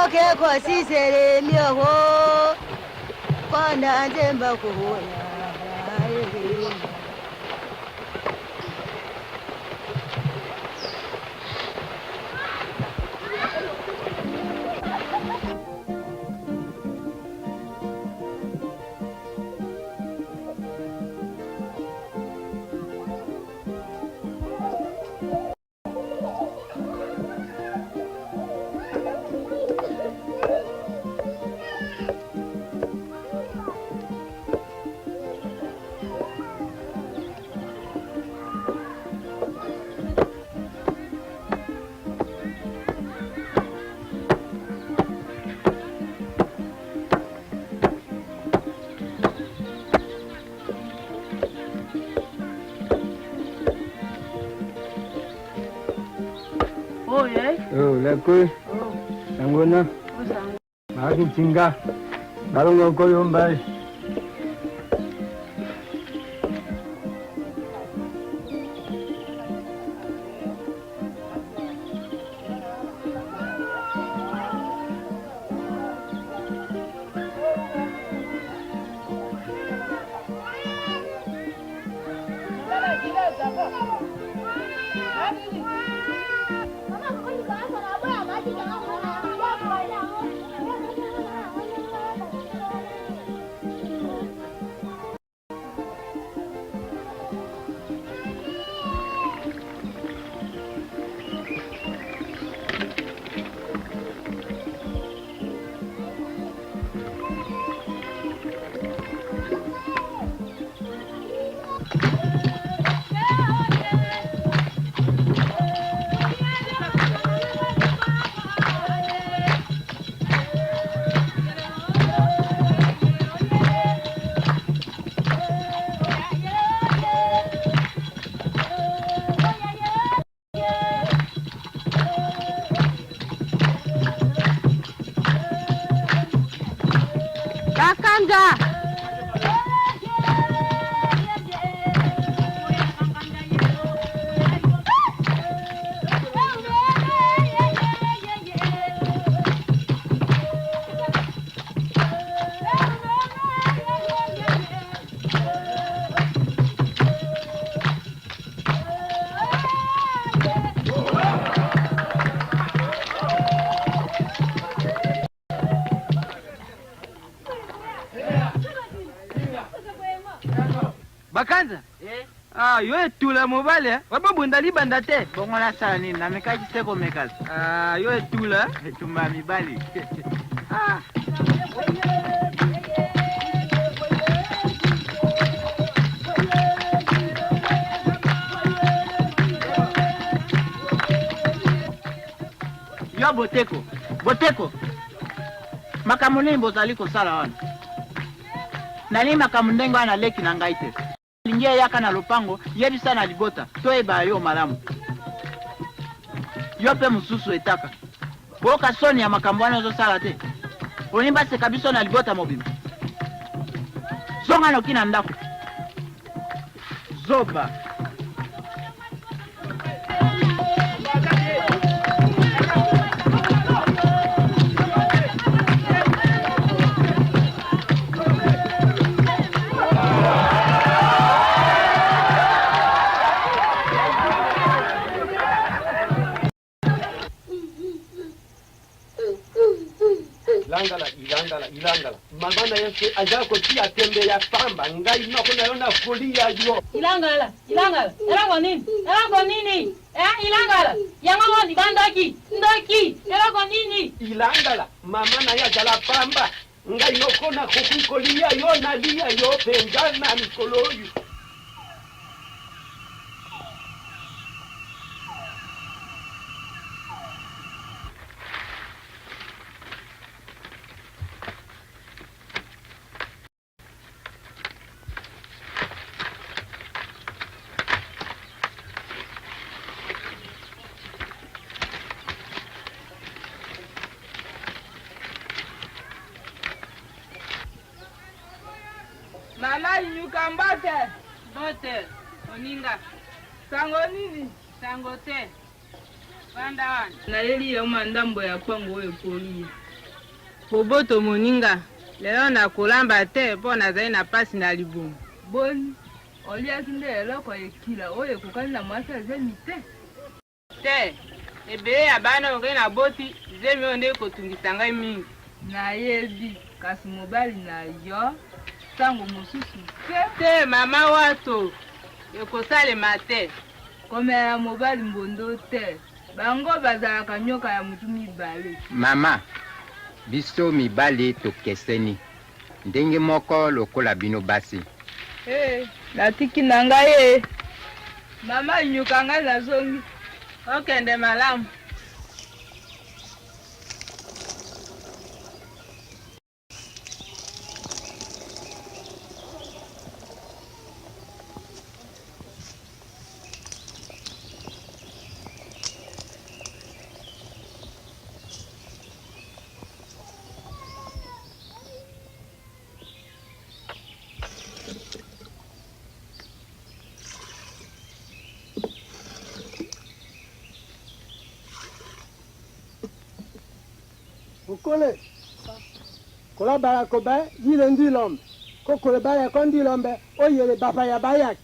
ke kwa sisere mioho kwa nanjemba kuhona. Oh, lakui. Sanguna. Maki chinga. Balongo koyombai. Bakanza? Ah, yo tula mobile, wababunda libanda te. Bongo la sala nini, na mekaji seko mekazi. Ah, yo tula. Tumba mibali. Ah. Yo Boteko. Makamuni mbozali ko sala wana. Nani makamundengo ana leki na ngaite. Lingia yaka na lopango, yedi sana libota. Toeba yo malamu. Yo pe mususu etaka. Boka soni ya makambwana zo sala te. Onimba se kabiso na libota mobimu. Zonga no kina ndako. Zoba. Ilangala. Mabana yake aja ko tia tembe ya pamba ngai no kuna yona kulia yo. Ilangala. Elango nini? Ilangala. Yango ngoni bandaki. Ndaki. Elango nini? Ilangala. Mama na ya jala pamba ngai no kuna kukukolia yo na lia yo pengana mikoloyu. Nana yuka mbate. Bote. Oninga. Sango nini? Sango te. Banda wana. Na yeli ya mandambo ya kwangu wewe poli. Poboto moninga. Lelo na kolamba te mpo nazali na pasi na libumu. Boni, oliaki nde eloko ekila oyo ekokani na mwasi azemi te. Te, ebele ya bana ongai na boti, zemi oyo nde ekotungisa ngai mingi. Nayebi, kasi mobali na yo, tango mosusu te. Te, mama wato, ekosalema te. Komela mobali mbondo te. Bango bazalaka nyoka ya mutu mibale. Mama, biso mibali tokeseni. Ndenge moko lokola bino basi. Natiki na ngai mama nyoka ngai nazongi. Okende malamu. Ukole. Kola bara kobe, yile ndilombe. Kokole bara kondilombe, oyele baba ya bayak.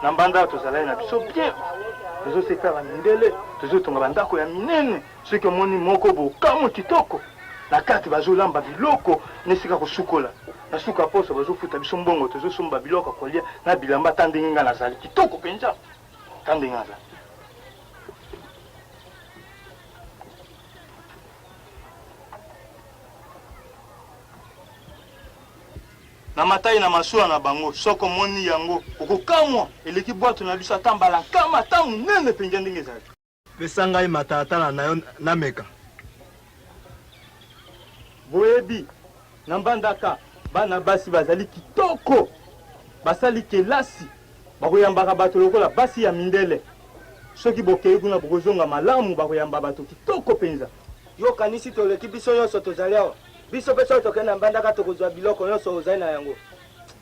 Nambanda tozalai na biso bien. Tozoseka bandele, tozotonga bandako ya minene. Soki omoni moko bokamu kitoko. Na kati bazolamba biloko nesika kosukola. Na suka poso bazofuta biso mbongo tozosomba biloko kolia na bilamba tandenge nga nazali kitoko penza. Tandenge nazali. Na matai na masuwa na bango soko moni yango okokamwa eleki bwato na biso atambala kama tamu nene penza ndenge ezali. Pesa ngai matata na yo nameka. Boyebi na mbandaka bana basi bazali kitoko basali kelasi bakoyambaka bato lokola basi ya mindele soki bokei kuna bokozonga malamu bakoyamba bato kitoko penza yo kanisi toleki biso nyonso tozali awa biso mpe soki tokende na mbandaka tokozwa biloko nyonso ozali na yango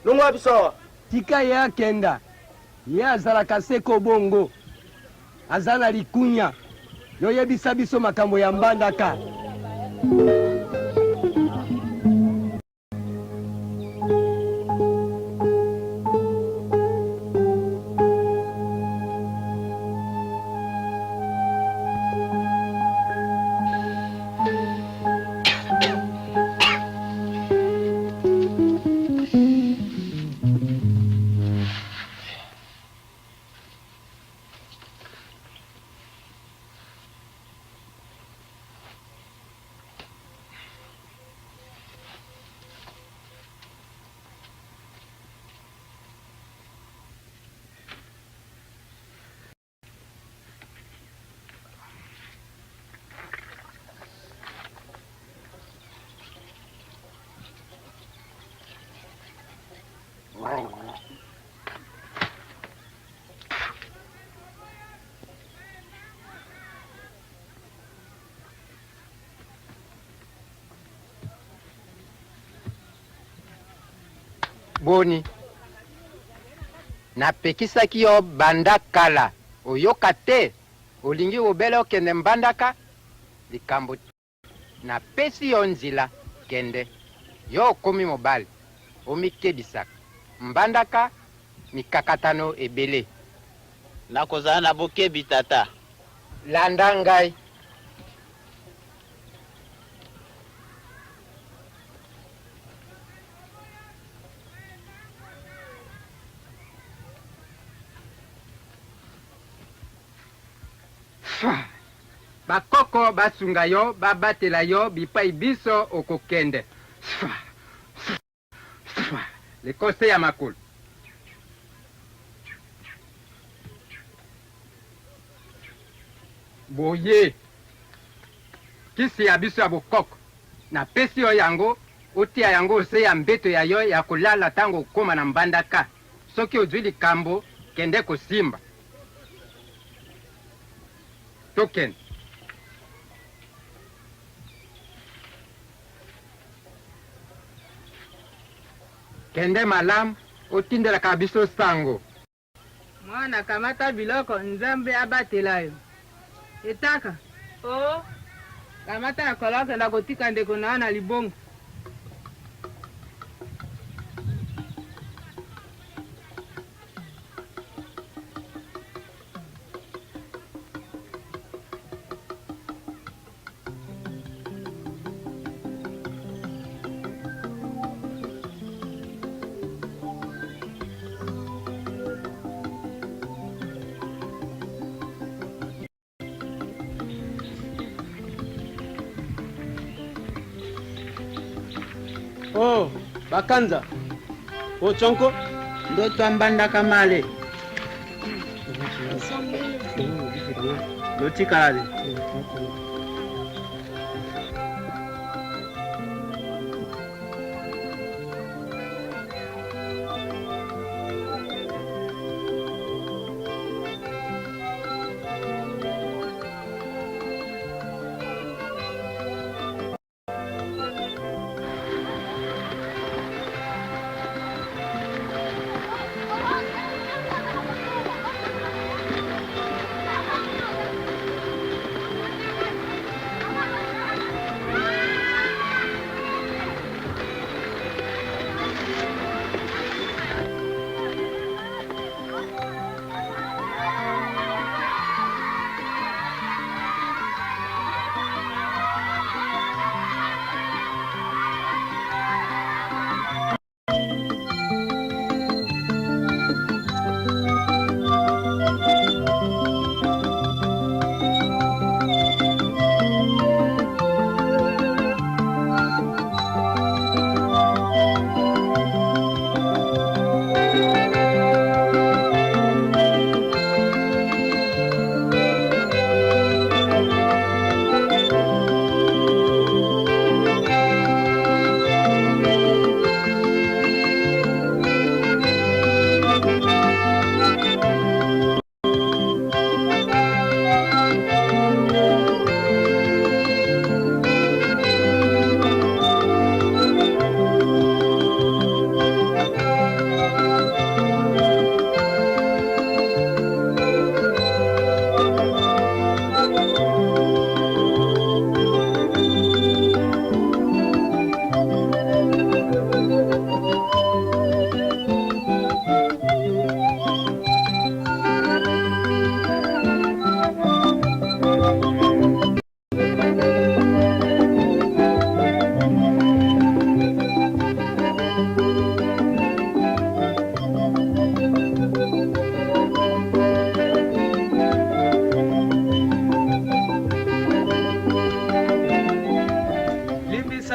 longwa biso awa Tika ye akenda ye azalaka seko bongo aza na likunya yoyebisa biso makambo ya mbandaka. Boni, napekisaki yo banda kala oyoka te olingi obele okende mbandaka likambo napesi yo nzila kende yo okomi mobali omikebisaka mbandaka mikakatano ebele nakozala na bokebi tata landa ngai. Bakoko basunga yo babatela yo bipai biso okokende lekose ya makulu. Boye kisi ya biso ya bokoko napesi yo yango otia yango ose ya mbeto ya yo ya kolala tango okoma na mbandaka soki ozwi likambo kende kosimba tokende. kende malamu otindelaka biso sango. Mwana kamata biloko nzambe abatela yo. Etaka. Oh. Kamata ya kolaka nda kotika ndeko na ana libongo. Oh, Bakanza. Oh, Chonko. Ndo twambanda kamale. Ndo tikale.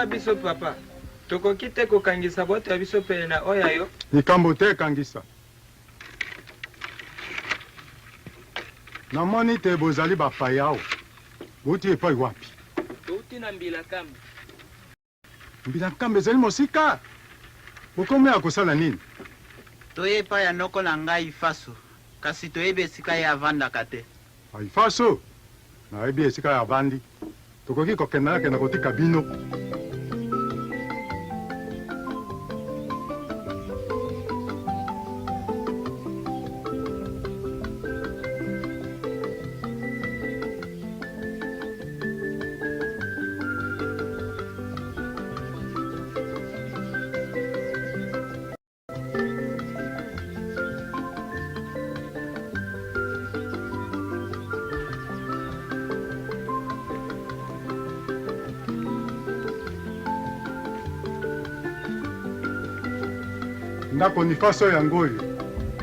Biso papa tokoki te kokangisa boto ya biso pene na oya yo likambo te ekangisa namoni te bozali bapaya awa bouti epai wapi touti na mbila kambe mbila kambe ezali mosika okomi ya kosala nini toye epai ya noko na ngai faso kasi toyebi esika ye avandaka te aifaso nayebi esika ya avandi tokoki kokendana kotika bino ndako ni faso yango oyo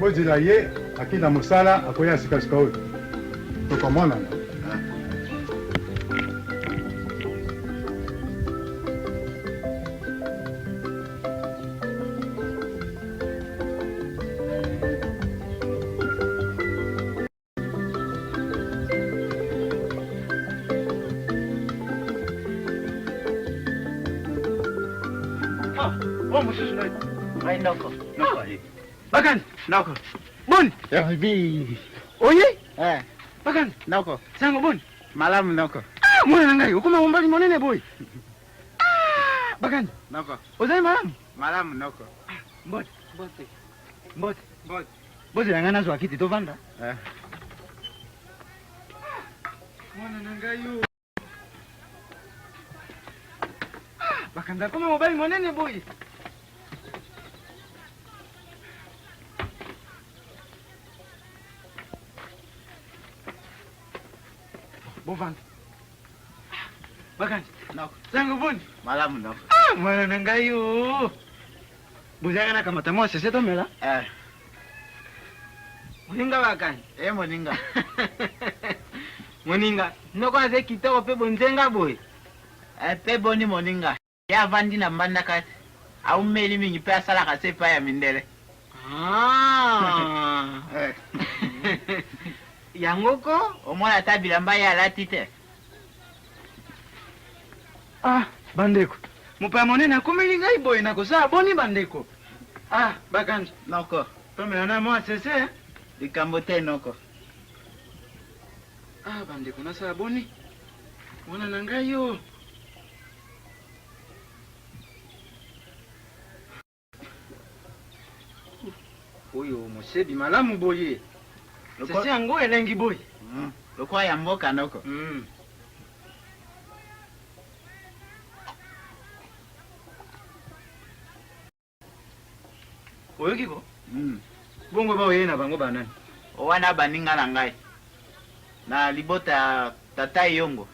bozela ye akenda mosala akoya sikasika oyo tokomonana Ay, noko. Noko, ali. Bakan Noko. Bun Herbi. oye Bakan Noko. sango bun Malamu noko. mwana ngai okoma mombali monene boy Bakan Noko. ozali malamu Malamu noko. Mbote. Bozi langa nazo akiti tovanda. Mwana nangayo. Bakanda koma mobile monene boy. Bovanda. Bakanda. Noko. Zangu bundi. Malamu noko. Mwana nangayo. Buzanga na kamata mo sese to mela. Moninga bakanda. Moninga. Moninga. Noko aze kitoko pe bonzenga boy. Pe boni moninga. Ya vandi na mbanda kati. Au meli mingi pe asala kase pa ya mindele. Yangoko? Omwana tabila mba ya latite. Bandeko. Mupa monene akomelinga iboy na kosa boni bandeko. Bakanja. Noko. Tomela na mo sese. Likambo te noko. Bandeko na sa boni. Mwana nangayo. Oyo mosebi malamu boye. Sese yango elengi boy. Lokwa ya mboka noko. Oyo kiko? Bongo ba oye na bango banani? Owana baninga na ngai. Na libota tata yongo.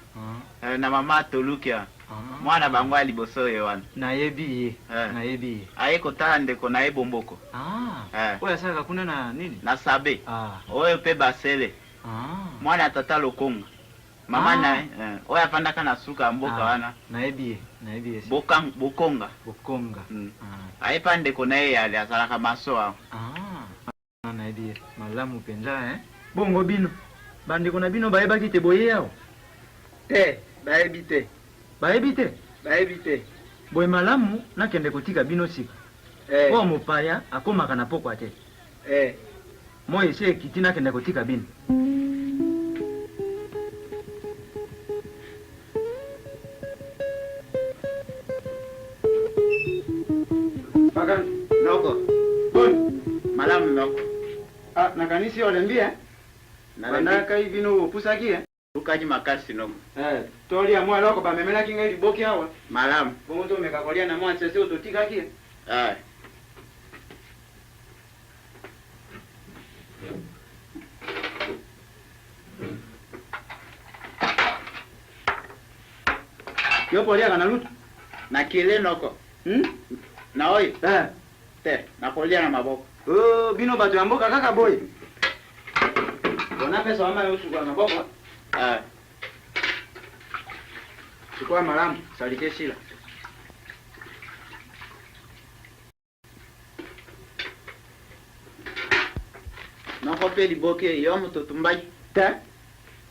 Na mama tolukia. Mwana bango ya liboso ye wana. Nayebi ye. Aye kotala ndeko na ye bomboko. Oyo asaka kuna na nini? Na sabe. Oyo pe basele. Mwana tata lokonga. Mama na oyo afandaka na suka mboka wana. Nayebi ye. Bokonga. Aye pa ndeko na ye yale asalaka maso aho. Nayebi ye. Malamu penza Bongo bino. Bandeko na bino bayebaki te boye yao. Bayebi te. Bayebi te. Boye malamu nakende kotika bino sika. Po mopaya akomaka na pokwa te. Mo ese ekiti nakende kotika bino. Bagan noko. Malamu noko. Nakanisi olembia. Banaka hivi no pusaki Lukaji makasi noko. Toli amwa loko bamemela kinga liboki hawa. Malamu. Bongo to mekakolia na mwa sese utotika kie. Yopo lia kana lutu. Na kile noko. Na oi. Te, na kolia na maboko. Bino batu ya mboka kaka boy. Bona pesa wama yosu kwa maboko. Chukua malamu, salike shila. Noko pe liboke yo mtoto mbaji.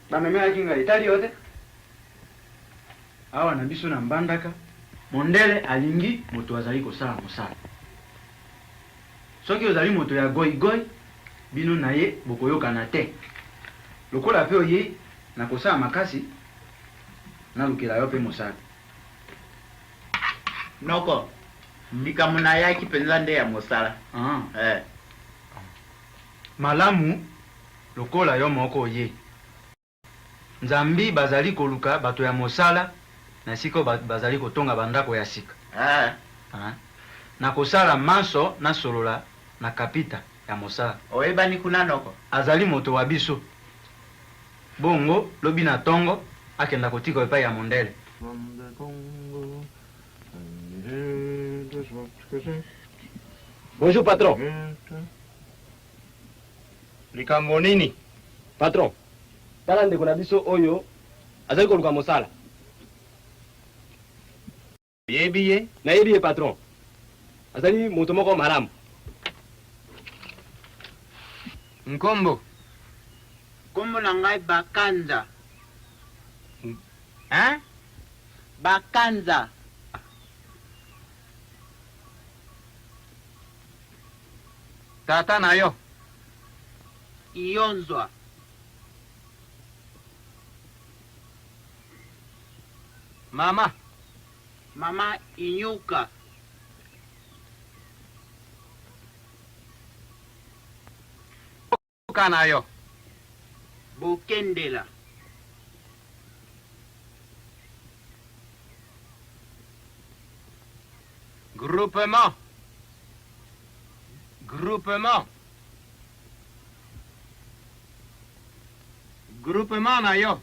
Bamemela kinga itali yote. Awa na biso na mbandaka. Mondele alingi moto azali kosala mosala. Soki ozali moto ya goy bino na ye bokoyokana te. Lokola pe oye na kosala makasi na lukela yo pe mosala. Noko. Likambo na yaki penza nde ya mosala. Malamu lokola yo moko oye. Nzambi bazali koluka bato ya mosala na siko bazali kotonga bandako ya sika. Na kosala maso na solola na kapita ya mosala. Oyebani kuna noko. Azali moto wa biso. Bongo lobi na tongo akenda kotika epai ya mondele. Bonjour patron. Likambo nini? Patron. Tala ndeko na biso oyo azali koluka mosala. Yebi ye patron. Azali moto moko malamu. Nkombo. Kombo na ngai Bakanza. Bakanza. Tata na yo. Iyonzwa. Mama. Mama Inyuka. Kanayo. Bokendela. Groupement. Groupement. Groupement na yo.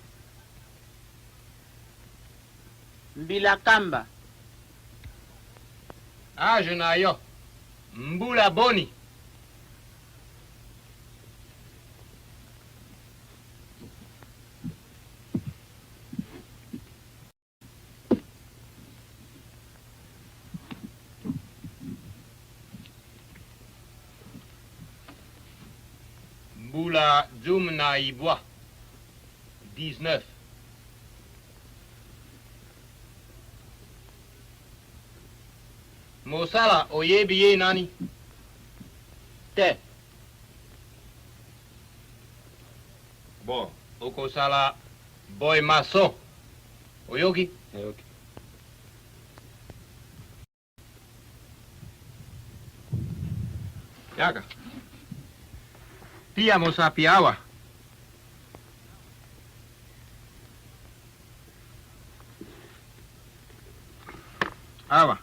Mbilakamba. Age na yo. Mbula boni. Mbula Djoum na Ibois. 19. Mosala oyebi nani? Te. Bon, okosala boy mason. Oyoki? Oyoki. Yaka. Pia mosapi awa. Awa.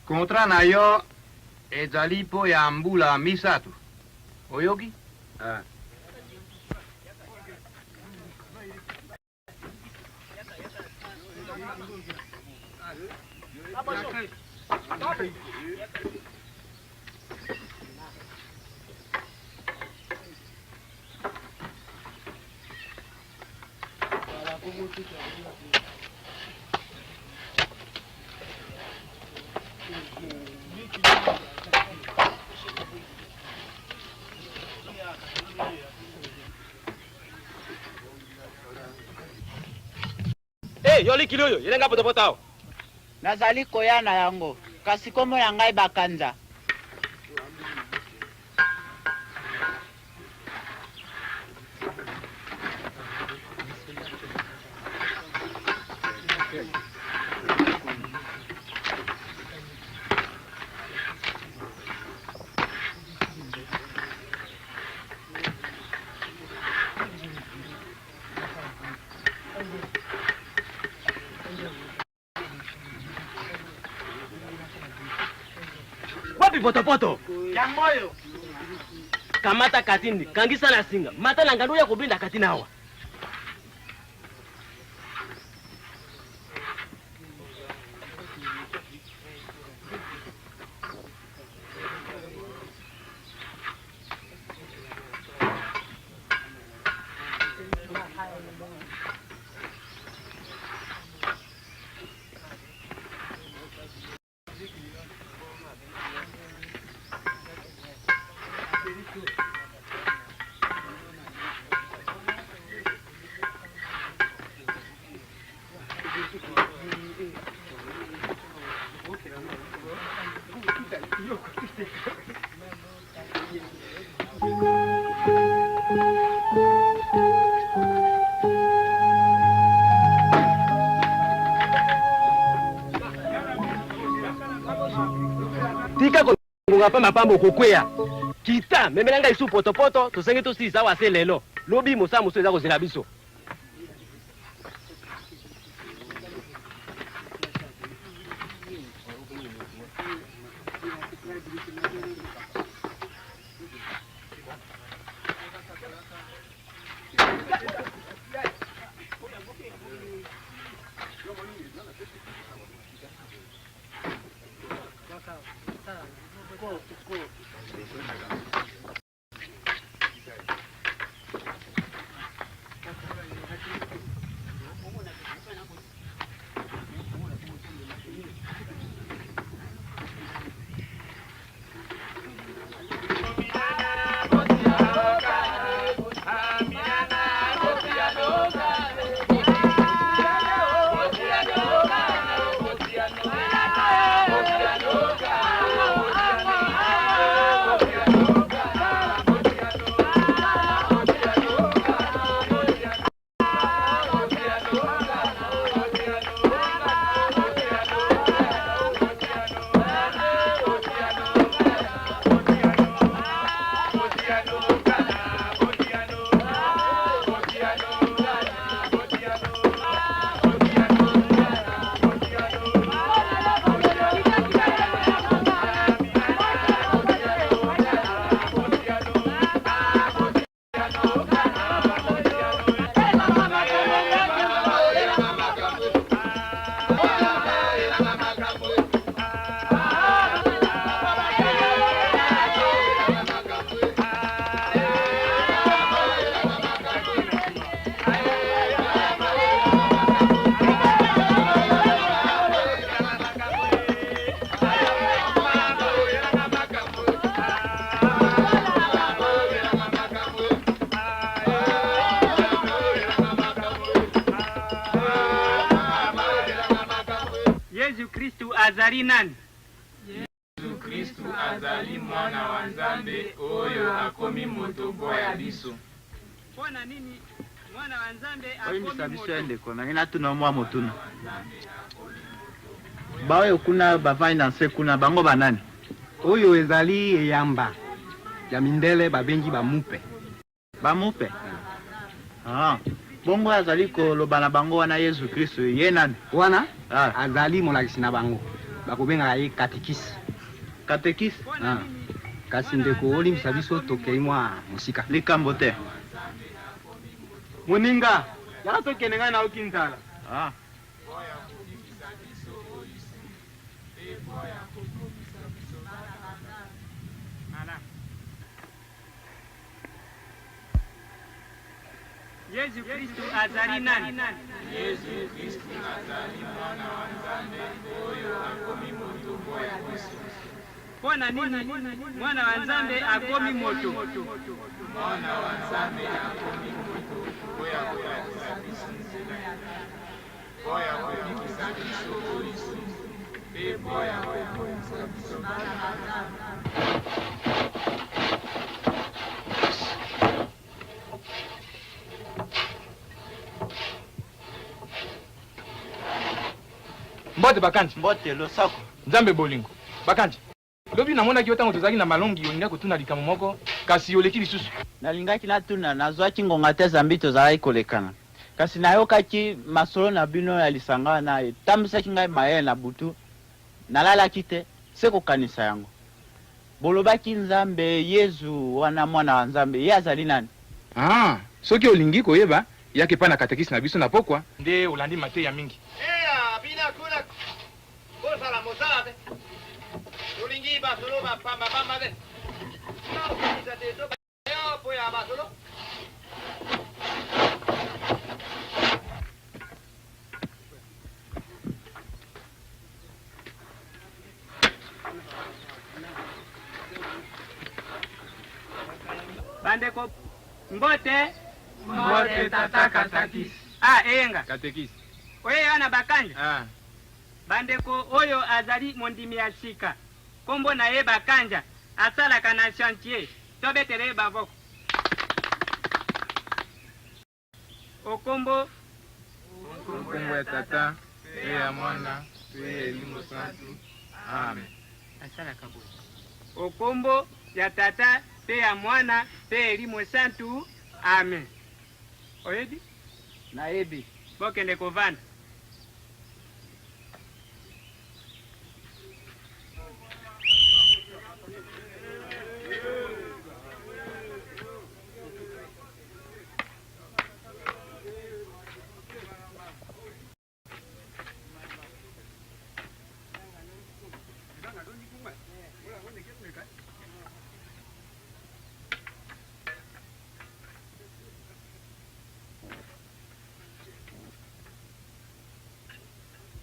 Kontra na yo ezali mpo ya mbula misato. Oyoki? Ah. Hey, yoli kilo yo, yelenga potopotao. Nazali koya na yango, kasi komo na ngai bakanza. Wapi potopoto? Yangoyo. Kamata katindi, kangisa na singa. Mata na ngandu ya kubinda katina hawa. Tika konga pa mapambo kokwea. Kita memelanga isu potopoto tosenge tosisa wase lelo. Lobi musa muso eza kozela biso. azali nani? Yesu Kristu azali mwana wa Nzambe oyo akomi moto boya biso. Pona nini mwana wa Nzambe Oyi akomi misabiso moto? ende kona ngina tuna mwa motuna. Bawe kuna bavai na nse kuna bango banani? Oyo ezali eyamba ya mindele babengi bamupe. Bamupe? Ah, bongo azali koloba na bango wana Yesu Kristo ye nani? Wana azali molakisi na bango. Bakobenga ye katekisi. Katekisi? Kasi ndeko olimbisa biso tokei mwa musika. Likambo te. Moninga, yala tokende ngai na okinzala. Ah. Yesu Kristu azali nani? Yesu Kristu azali mwana wa Nzambe oyo akomi moto boya biso. Pona nini mwana wa Nzambe akomi moto? Mwana wa Nzambe akomi moto boya kolakisa biso nzela ya boya kolakisa biso polisu pe boya kolakisa biso bana Mbote bakanji. Mbote losako. Nzambe bolingo. Bakanji. Lobi namonaki yo tango tozali na malongi olinga kotuna likambo moko kasi oleki lisusu. Nalingaki natuna nazwaki ngonga te zambi tozalaki kolekana. Kasi nayokaki masolo na bino ya lisanga na etambisaki ngai mayele na butu. Nalalaki te se kokanisa yango. Bolobaki Nzambe Yesu wana mwana wa Nzambe ye azali nani? Ah, soki olingi koyeba yake pa na katekisi na biso na pokwa nde olandi mate ya mingi. Bina kuna kosala mosala te. Olingi basolo bapamba te. Naokisa te to yo po ya basolo. Bandeko Mbote. Mbote tata katekisi. Enga. Katekisi. Oye ana bakanja. Bandeko oyo azali mondimi ya sika. Kombo na ye bakanja. Asalaka na chantier. Tobetere bavoko. Okombo ya tata pe ya mwana pe ya elimu santu. Amen. Asalaka bo. Okombo ya tata pe ya mwana pe elimu santu. Amen. Oyedi? Na ebi. Bokende kovanda.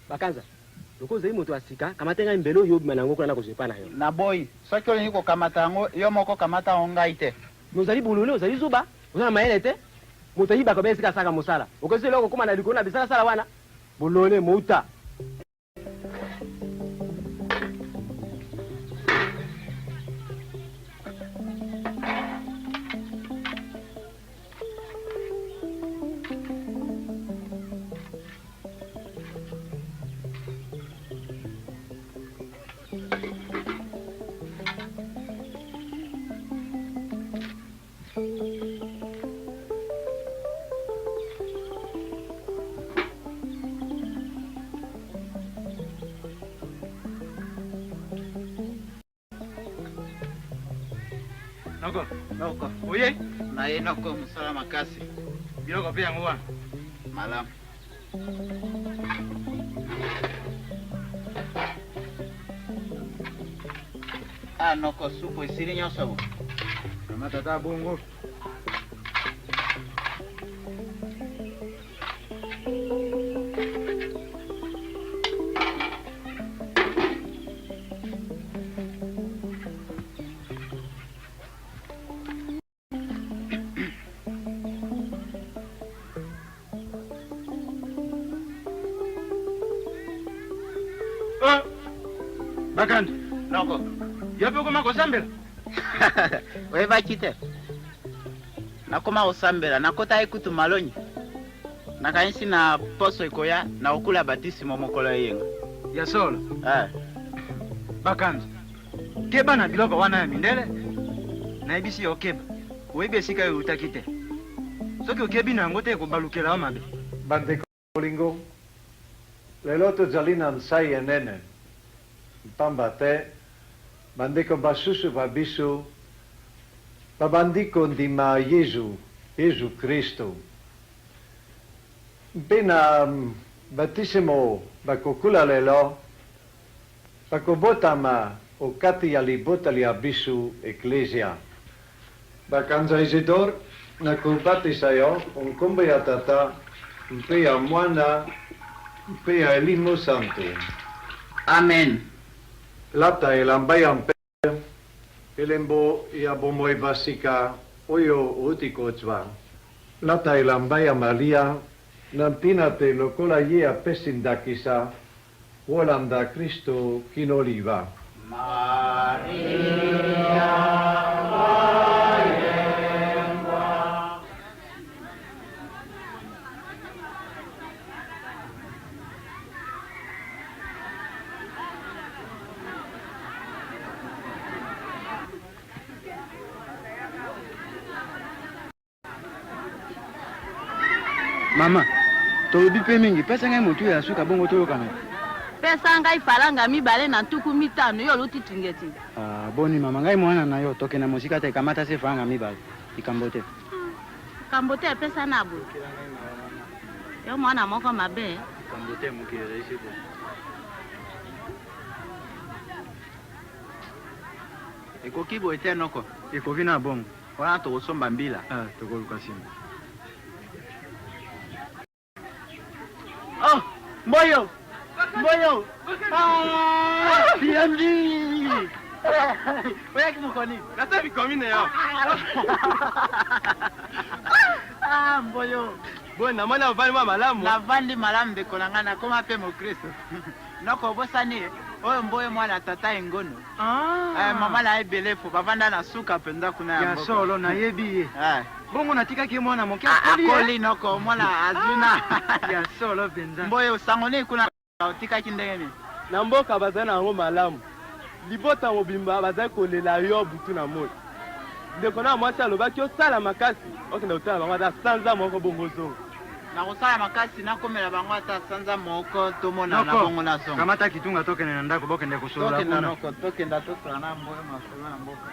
Bakanza. Loko zeli moto asika kamata ngai mbelo yo bima nango kuna na kozepa na yo. Na boy, soki olingi kokamata yango yo moko kamata ngai te. Nozali bulule ozali zuba, ozala mayele te. Moto yiba ko besika saka mosala. Okozi loko kuma na likona bisala sala wana. Bulole muta. Noko. Oye? Na ye noko musala makasi. Biloko pe yango wana. Malamu. Noko supu esili nyonso bo. Kamata ta bongo. Bakandi. Noko. Yapo koma kosambela. Oyebaki te. Nakoma kosambela nakota ekutu malonyi. Nakanisi na poso ekoya na okula batisimo mokolo yenga. Ya solo. Bakandi. Keba na biloko wana ya mindele. Na ebisi okeba. Oyebi esika yo utaki te. Soki okebi na yango te kobalukela wa mabe. Bandeko bolingo. Lelo tozali na nsai enene. Pamba te bandeko basusu babiso babandi kondima Yesu Kristo. Mpe na batisimo bakokula lelo bakobotama okati ya libota lia biso eklesia. Bakanza Isidor nakubatisa yo onkombo ya tata mpe ya mwana mpe ya Elimo Santo. Amen. Lata elamba ya mpe elembo ya bomoi basika oyo utikotswa. Lata elamba ya Maria na mpina te lokola ye apesi ndakisa wolanda Kristo kinoliva. Mama, tolobi pe mingi pesa ngai motu ya suka bongo toyokana. Pesa ngai faranga mibale na ntuku mitano yo luti tingeti. Boni mama ngai mwana na yo toke na mosika te kamata se faranga mibale. Ikambote. Kambote pesa na bu. Yo mwana moko mabe. Kambote mukire isi bo. Ekoki bo etenoko. Ekoki na bongo. Wana to osomba mbila. Tokoluka sima. Oh, Mboyo! Mboyo! PMG! Oya kimokoni. Nasa bikomine yao. Mboyo. Bon, namona uvali mwa malamu. Navandi malamu de konangana koma pe mo Kristo. Noko bosani oyo Mboyo mwana tata engono. Mama na ebelefo bavanda na suka penda kuna ya solo na yebi. Bongo natika ki mwana moke akoli noko mwana azuna. Ya solo penza. Mboyo sangone kuna otika kindenge. Na mboka bazana ngo malamu. Libota mobimba bazai kolela yo butu na mot. Ndeko na mwasi alobaki osala makasi okenda otala bango ata sanza moko bongo zongo. Na kosala makasi nakomela bango ata sanza moko tomona na bongo na zongo. Kamata kitunga tokende na ndako bokende kusolola kuna. Tokenda noko tokenda tosala na Mboyo masolo na mboka.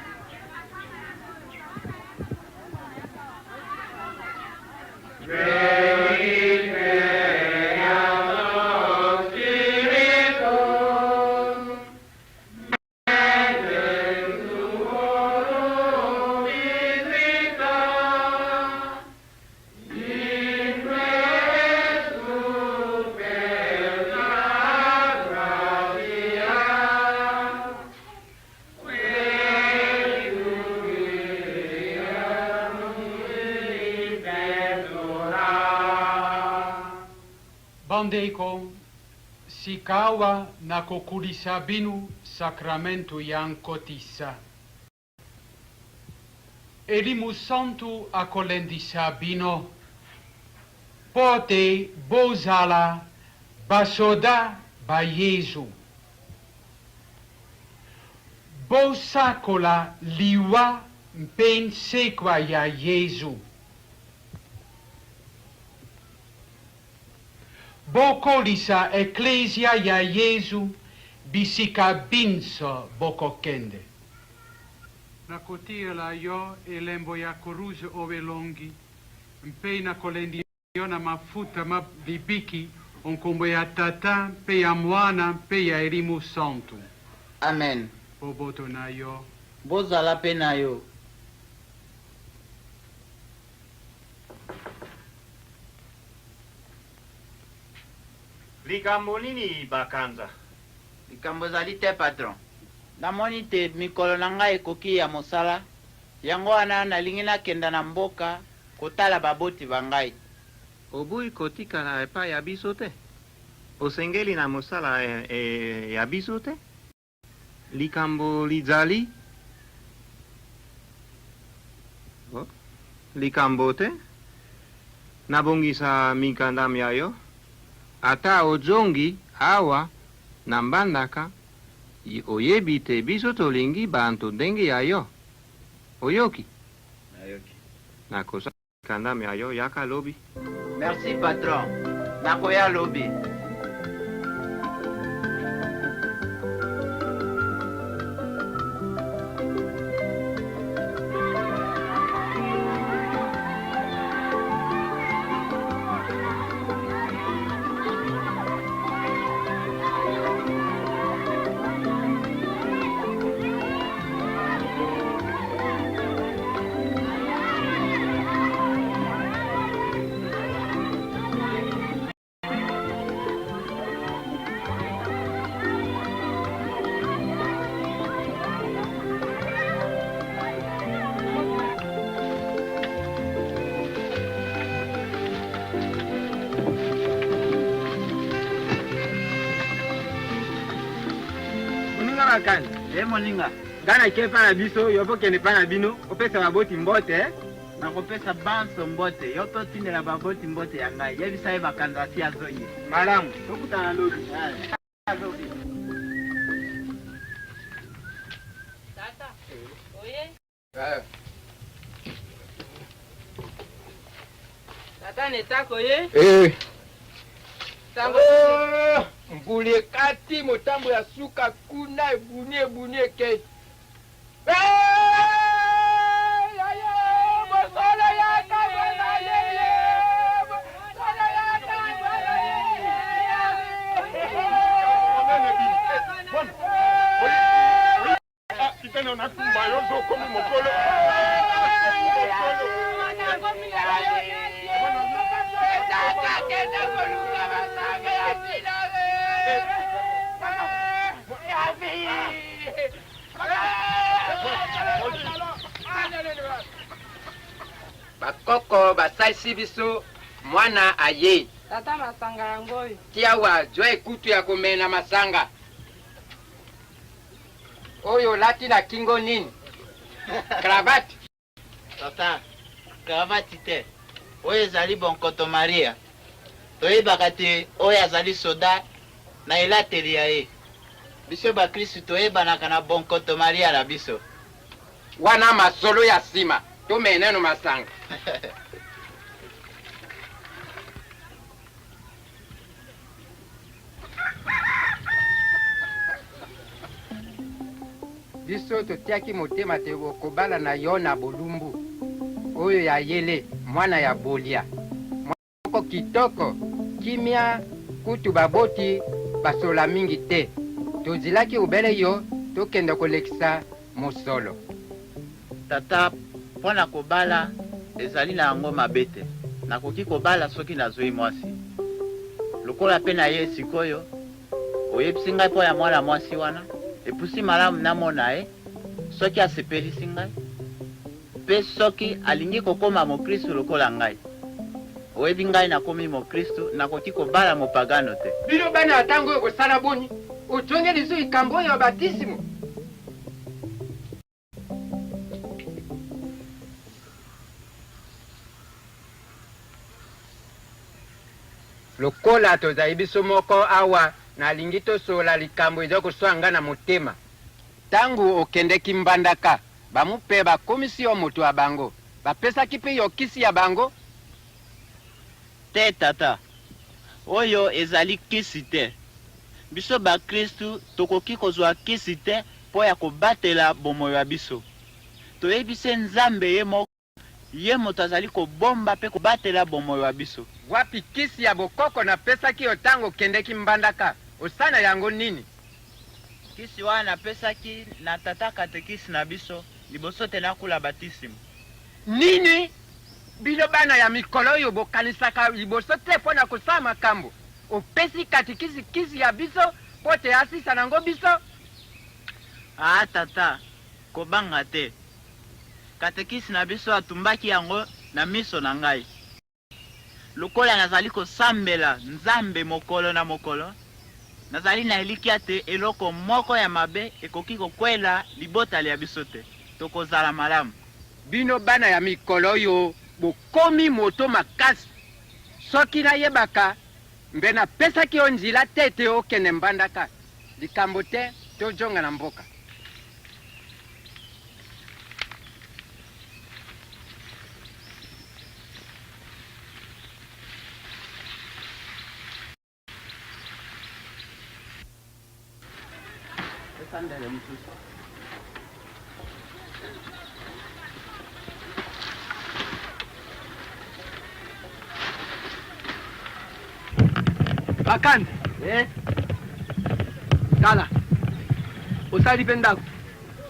Bandeko, sikawa na kokulisa binu sakramento ya nkotisa. Elimu santu akolendisa bino. Pote bozala basoda ba Yesu. Bosakola liwa mpensekwa ya Yesu. Bokolisa eklesia ya Yesu bisika binso bokokende. Nakotiela yo elembo ya koruze owelongi mpe na kolendi yo na mafuta mabibiki onkombo ya tata mpe ya mwana mpe ya Elimu Santu. Amen. Boboto na yo. Bozala pe na yo. Likambo nini bakanza? Likambo zali te patron. Namoni te mikolo na ngai ekoki ya mosala. Yango wana nalingi nakenda na mboka kotala baboti bangai. Obui kotikala epai ya biso te? Osengeli na mosala ya biso te? likambo lizali? Oh, likambo te? Nabongisa mikanda myayo? Ata ojongi awa na mbandaka oyebi te biso tolingi bantu ndenge yayo. Oyoki? Nayoki. Nakosa mikanda myayo yaka lobi. Merci patron. Nakoya lobi. Kan moninga ngana ke pa na biso yo po kende pa na bino opesa baboti mbote nakopesa banso mbote yo to tindela baboti mbote ya ngai yebisa ye bakandasi ya zonyi malamu tokutana lobi. Tata, oye? Tata netako ye? Tango mbuli kati motambo ya suka kuna ebunie ke. Bakoko basaisi biso mwana aye. Tata masanga yango. Tia wa jwa ekutu ya komena masanga. Oyo lati na kingo nini? Kravati. Tata, kravati te. Oyo ezali bonkoto Maria. Toyebaka te oyo azali soda na elateli ya ye. Biso bakristu toyebanaka na bonkoto Maria na biso. Wana masolo ya sima. Tomeneno masanga. Biso totiaki motema te kobala na yo na bolumbu oyo ya yele mwana ya bolia mwana kitoko kimia kutu baboti basola mingi te tozilaki obele yo tokende kolekisa mosolo. Tata mpona kobala ezali na yango mabe te nakoki kobala soki nazwi mwasi lokola mpe na ye sikoyo oyebisi ngai mpo ya mwana mwasi wana epusi malamu namona ye soki asepelisi ngai mpe soki alingi kokoma mokristu lokola ngai oyebi ngai nakomi mokristu nakoki kobala mopagano te. Bino bana ya ntango oyo kosala boni otonge liso likambo oyo ya batisimo. Lokola tozali biso moko awa nalingi tosola likambo eza koswanga na motema. Tangu okendeki mbandaka bamupe bakomisi yo moto ya bango bapesaki mpe yo kisi ya bango te tata oyo ezali kisi te biso bakristu tokoki kozwa kisi te mpo ya kobatela bomoi ya biso toyebi se nzambe ye moko ye moto azali kobomba mpe kobatela bomoi ya biso. Wapi kisi ya bokoko napesaki yo ntango okendeki mbandaka osana yango nini? Kisi wana napesaki na tata katekisi na biso liboso te nakula batisimu. Nini? Bino bana ya mikolo oyo bokanisaka liboso te mpo na kosala makambo opesi katekisi kisi ya biso mpo te asisa nango biso? Ah tata kobanga te katekisi na biso atumbaki yango na miso na ngai lokola nazali kosambela nzambe mokolo na mokolo nazali na elikia te eloko moko ya mabe ekoki kokwela libotali ya biso te tokozala malamu. Bino bana ya mikolo oyo bokomi moto makasi. Soki nayebaka mbe napesaki yo nzela te ete okende mbandaka. Likambo te tojonga na mboka. Bakandi. Tala. Osali pe ndako.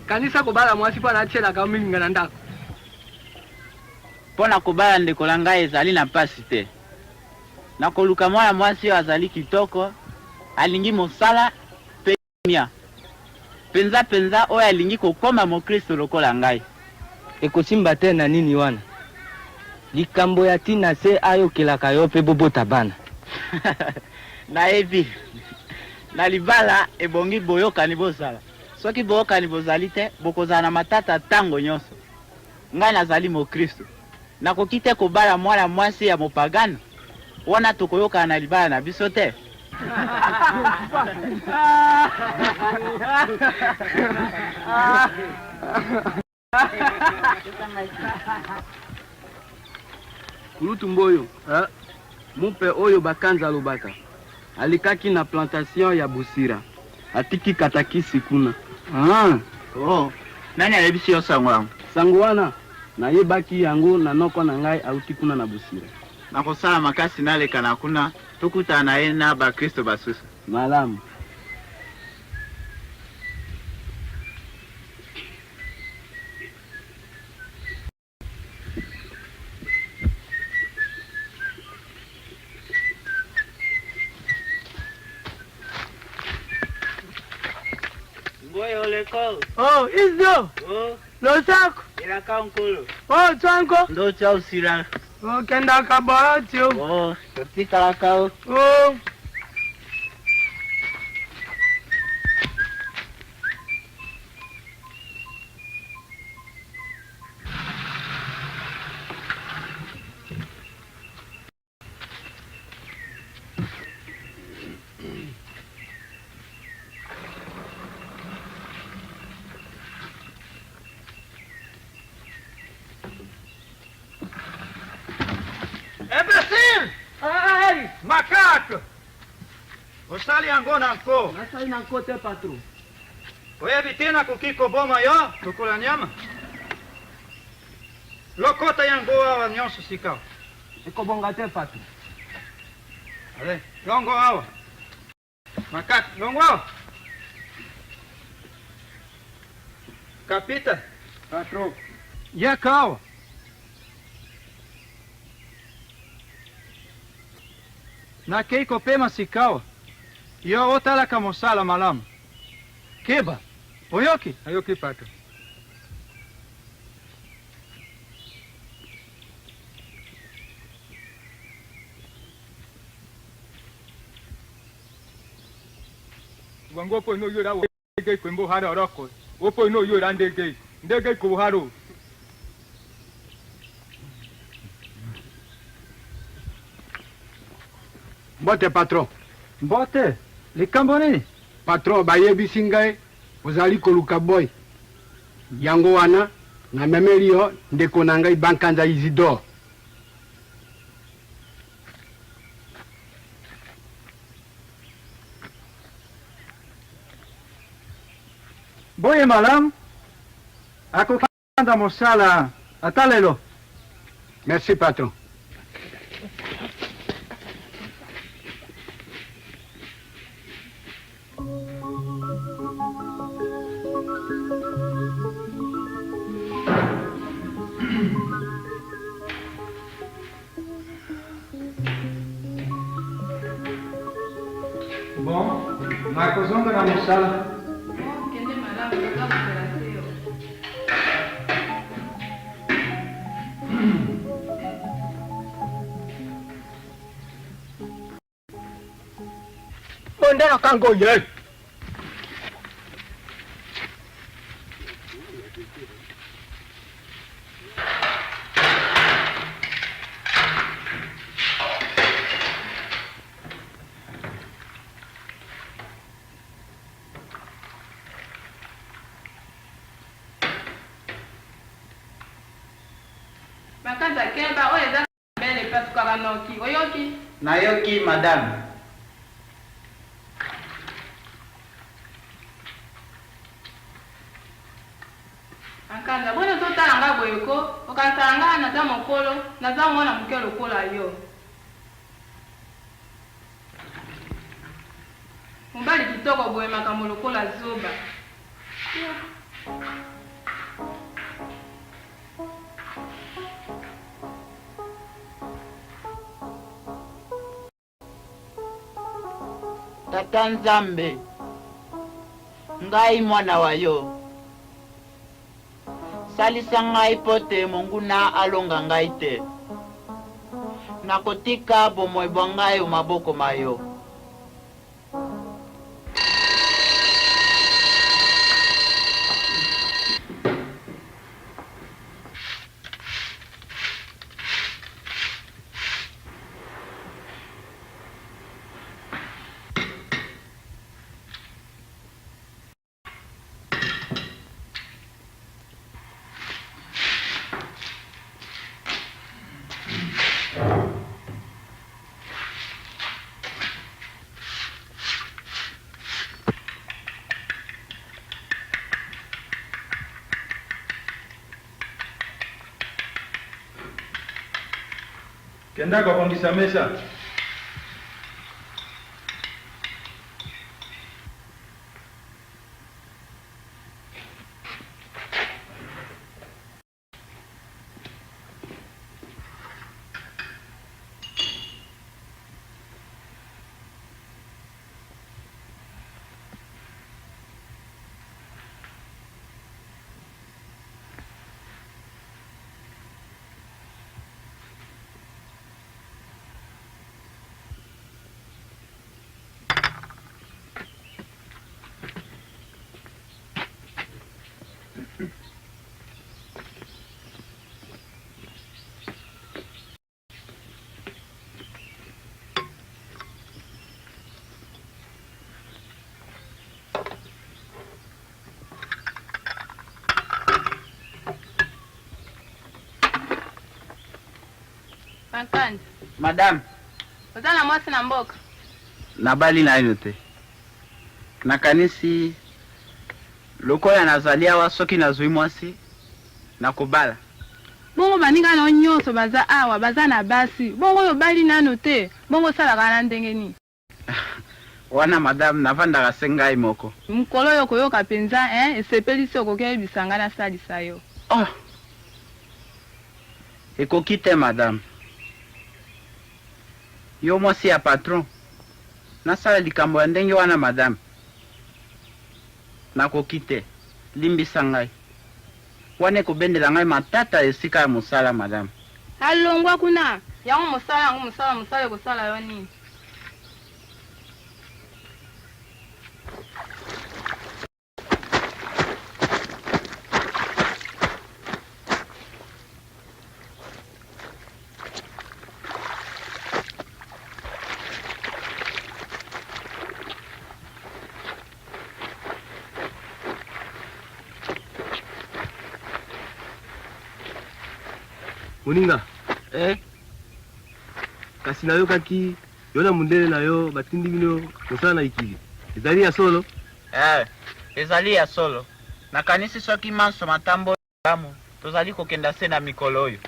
Kanisa kobala mwasi po anatielaka omilinga na ndako. Mpo na kobala ndeko na ngai ezali na mpasi te. Nakoluka mwana mwasi oyo azali kitoko, alingi mosala pe mia. Penza oyo alingi kokoma mokristo lokola ngai. Ekosimba te na nini wana? Likambo ya tina se ayokelaka yo pe bobota bana. Nayebi. Na libala ebongi boyokani bosala. Soki boyokani bozali te, bokozala na matata tango nyonso. Ngai nazali mokristo. Nakoki te kobala mwana mwasi ya mopagano. Wana tokoyokana na libala na biso te. Kulutu mboyo, mupe oyo bakanza lobaka. Alikaki na plantation ya Busira. Atiki katakisi kuna. Oh, nani alebisi yo sango yango? Sango wana nayebaki yango na noko na ngai auti kuna na Busira. Nakosala makasi naleka na kuna tokutana na ye na bakristo basusu. Malamu. Ngoyo leko. Oh, Isdo. Oh. Losako. Ilaka nkolo. Oh, Twanko. Ndo cha usira. Oh, kenda kabarati. Oh, totika lakao. Oh. Imbecile! Ai, macaco! Osali yango na nko. Nasali na nko te patron. Oyebi tena kokiko boma yo tokola nyama. Lokota yango awa nyonso sika. Ekobonga te patron. Ale, longo awa. Macaco, longo awa. Kapita. Patron. Yeka awa. Na keiko pema sikawa. Yo otalaka mosala malamu. Keba. Oyoki? Ayoki pato. Wangopo no yora ndege kwembo haro roko. Opo no yora ndege. Ndege ko haro. Mbote patron. Mbote. Likambo nini? Patron bayebisi ngai ozali koluka boy. Yango wana na memeli yo ndeko na ngai Bankanza Isidore. Boye malamu. Akokanda mosala atalelo. Merci patron. Bom, nakozonga na mosala. Kende malamu tokabukela te yo. ndeka kango ye. Makanza kemba oyo eza mbele pasukaka noki oyoki Nayoki, madame. Makanza bona totala nga boyeko okasala nga naza mokolo naza mwana moke lokola yo mobali kitoko boye makambo lokola zoba Tata Nzambe, ngai mwana wa yo. Salisa ngai pote monguna alonga ngai te. Nakotika bomoi bwa ngai maboko mayo. Kenda kokongisa mesa. Makanza Madame, oza na mwasi na mboka nabali na ino te. Nakanisi lokola nazali awa soki nazwi mwasi nakobala. bongo baninga na nyonso baza awa baza na basi bongo oyo bali nano te bongo salaka na ndenge nini Wana madame navandaka se ngai moko. mokolo oyo koyoka mpenza esepelisi okoki oyebisa ngai nasalisa yo. Oh, ekoki te madame. Yo mwasi ya patron. Nasala likambo ya ndenge wana madame. Nakoki te. Limbisa ngai. Wane kobendela ngai matata esika ya mosala madame. alongwa kuna yango mosala ekosala yo nini. Moninga kasi nayokaki yo na mundele na yo batindi bino mosala na ikili ezali ya solo. Ezali ya solo. Nakanisi soki manso matambo lamu tozali kokenda se na mikolo oyo.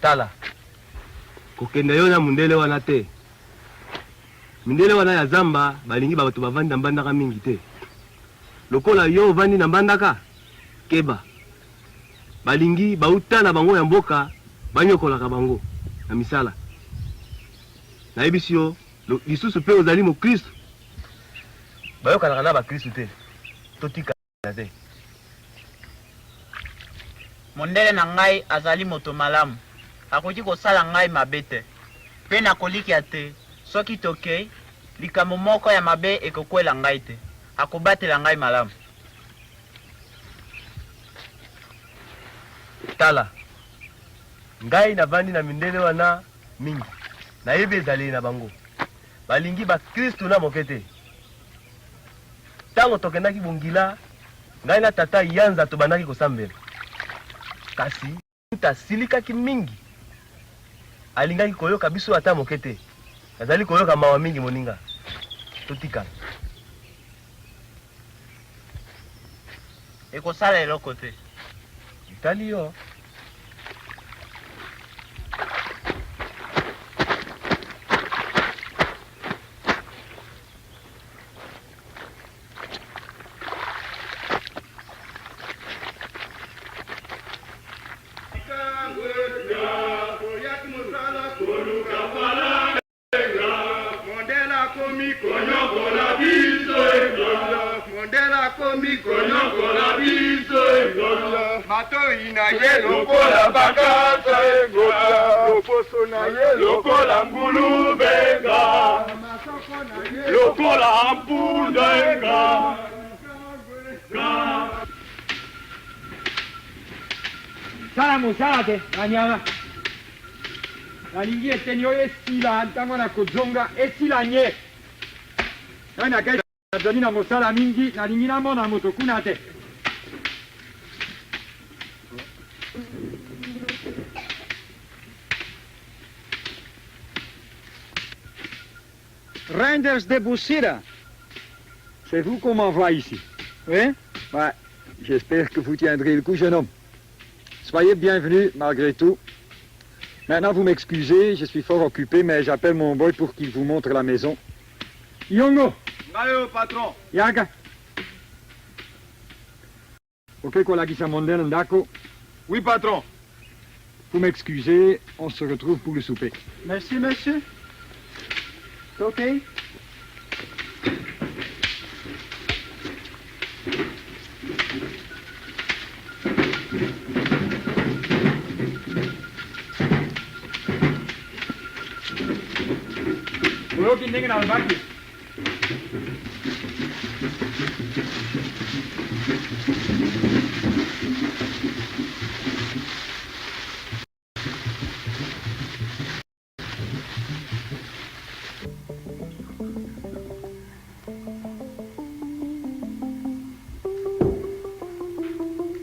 Tala kokenda yo na mundele wana te. Mindele wana ya zamba balingi bato bavandi na mbandaka mingi te. Lokola yo vandi na mbandaka keba balingi bauta na bango ya mboka banyokolaka bango na misala. Nayebisi yo lisusu pe ozali mo Kristo. Bayokanaka na ba Kristo te. Totika te. mondele na ngai azali moto malamu. Akoki kosala ngai mabe te. Mpe nakolikia te. Soki tokei, likambo moko ya mabe ekokwela ngai te. Akobatela ngai malamu. Tala. Ngai navandi na mindele wana mingi. Nayebi ezali na bango. Balingi ba Kristo na mokete. Tango tokendaki bongila, ngai na tata yanza tobandaki kosambela. Kasi tasilikaki mingi. Alingaki koyoka biso ata mokete. Azali koyoka mawa mingi moninga. Totika. Ekosala eloko te. Itali yo. Matoi na ye lokola bakasa engola, loposo na ye lokola ngulubenga, lokola ampunda enga. Sala musala te, anyama. Nalingi etenyo esila ntango na kozonga esila nye. Nani kai nazali na mosala mingi nalingi namona moto kuna te. Reinders de Boussira. C'est vous qu'on m'envoie ici. Oui? Ouais. J'espère que vous tiendrez le coup, jeune homme. Soyez bienvenus, malgré tout. Maintenant, vous m'excusez, je suis fort occupé, mais j'appelle mon boy pour qu'il vous montre la maison. Yongo! Mayo, patron. Yaga! Ok, kolagisa mondel ndako. Oui, patron. Vous m'excusez, on se retrouve pour le souper. Merci, monsieur. Ok. Ulo kindenge na albaki.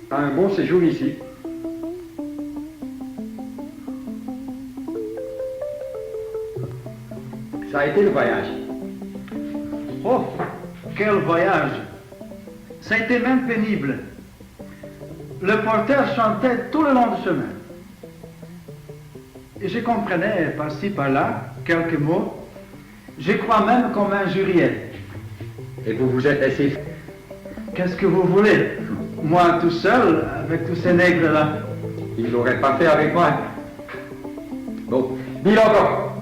Un bon séjour ici. Ça a été le voyage. Oh, quel voyage! Ça a été même pénible. Le porteur chantait tout le long du chemin. Et je comprenais par-ci par-là quelques mots. Je crois même qu'on m'injuriait. Et vous vous êtes laissé... Qu'est-ce que vous voulez? Moi tout seul, avec tous ces nègres-là. Ils l'auraient pas fait avec moi. Bon, dis-le encore.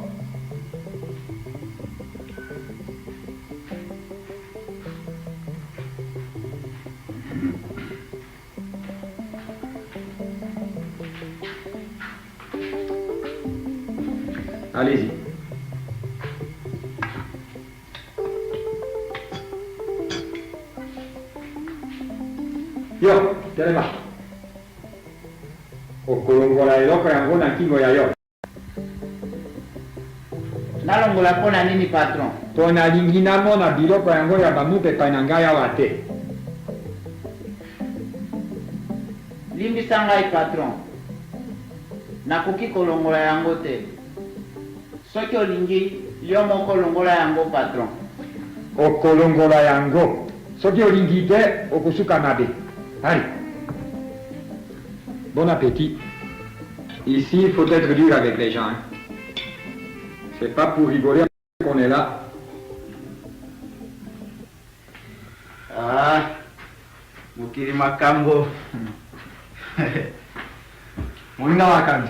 Allez-y. Yo, telema. Okolongola eloko yango na kingo ya yo. Nalongola mpona nini patron? To nalingi namona biloko yango ya bamupepa na ngai awa te. Limbisa ngai patron. Nakoki kolongola yango te. Soki olingi, yo moko longola yango patron. Okolongola yango. Soki olingi te, okosuka mabe. Allez. Bon appétit. Ici, il faut être dur avec les gens. Hein. C'est pas pour rigoler qu'on est là. Ah, mukiri makambo. Moninga wakambi.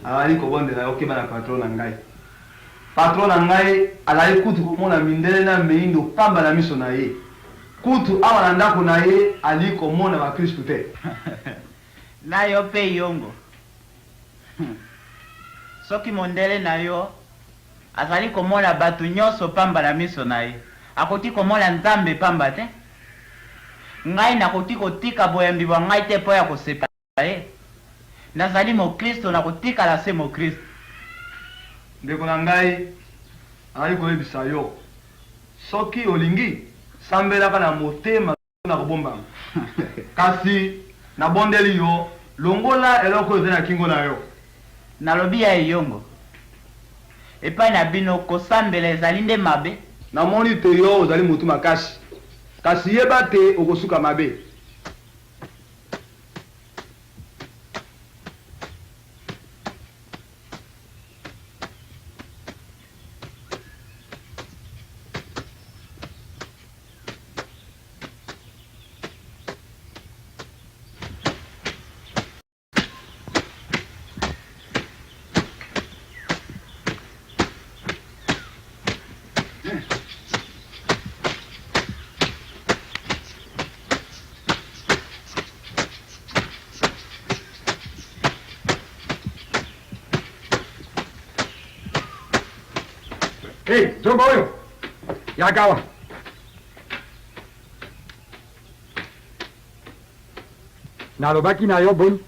Awali kobondela okeba na patron na ngai. Patron na ngai alali kutu komona mindele na meindo pamba na miso na ye. Kutu awa na ndako na ye ali komona ba Kristo te. Na yo pe yongo. Soki mondele na yo azali komona batu nyonso pamba na miso na ye. Akoti komona Nzambe pamba te. Ngai nakoti kotika boyambi bwa ngai te po ya kosepa ye. Nazali Mokristo nakotikala se Mokristo. Ndeko na ngai ali koyebisa yo soki olingi sambelaka na motema na kobombama kasi nabondeli yo longola eloko oyo eza na kingo na yo. Nalobi ya eyongo epai na bino kosambela ezali nde mabe. Namoni te yo ozali motu makasi kasi yeba te okosuka mabe. Hey, Zomba oyo! Yagawa! Nalobaki na yo boni.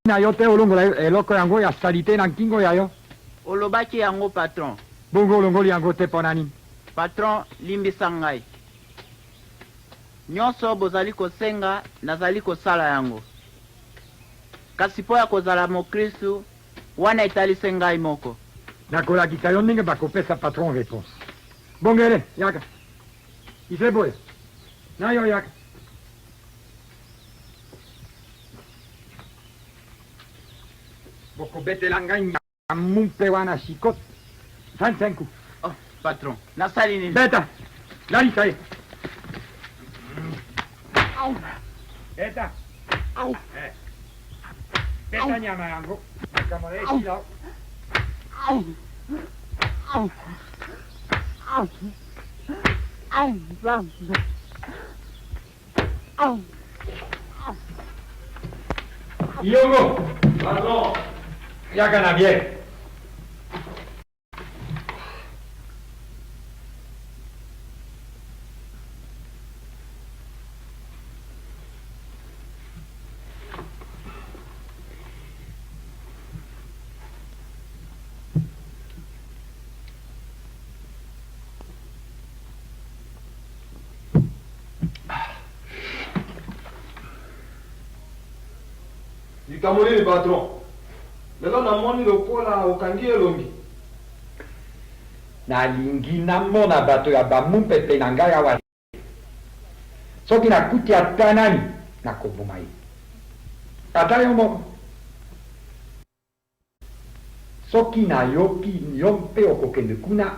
Na yo te olongola eloko yango ya salite na nkingo ya yo. Olobaki yango patron. Bongo olongoli yango te pona nini? Patron limbisa ngai. Nyonso bozali kosenga nazali kosala yango. Kasi po ya kozala Mokristu wana etalise ngai moko. Nakolakisa yo ndenge bakopesa patron réponse. Bongele, yaka. Ise boya. Na yo yaka. Bokobetela ngai mumpe wana shikot. 25 coups. Oh, patron. Nasali nini? Beta. Lalisa ye. Beta. Beta nyama yango. Nakamole shila. Yongo, pardon, yaka na bière. likambo nini patron? Lelo namoni lokola okangi elongi. Nalingi namona bato ya bamumpepe na ngai awa. Soki nakuti ata nani nakoboma ye. Ata yo moko. Soki nayoki yo mpe okokende kuna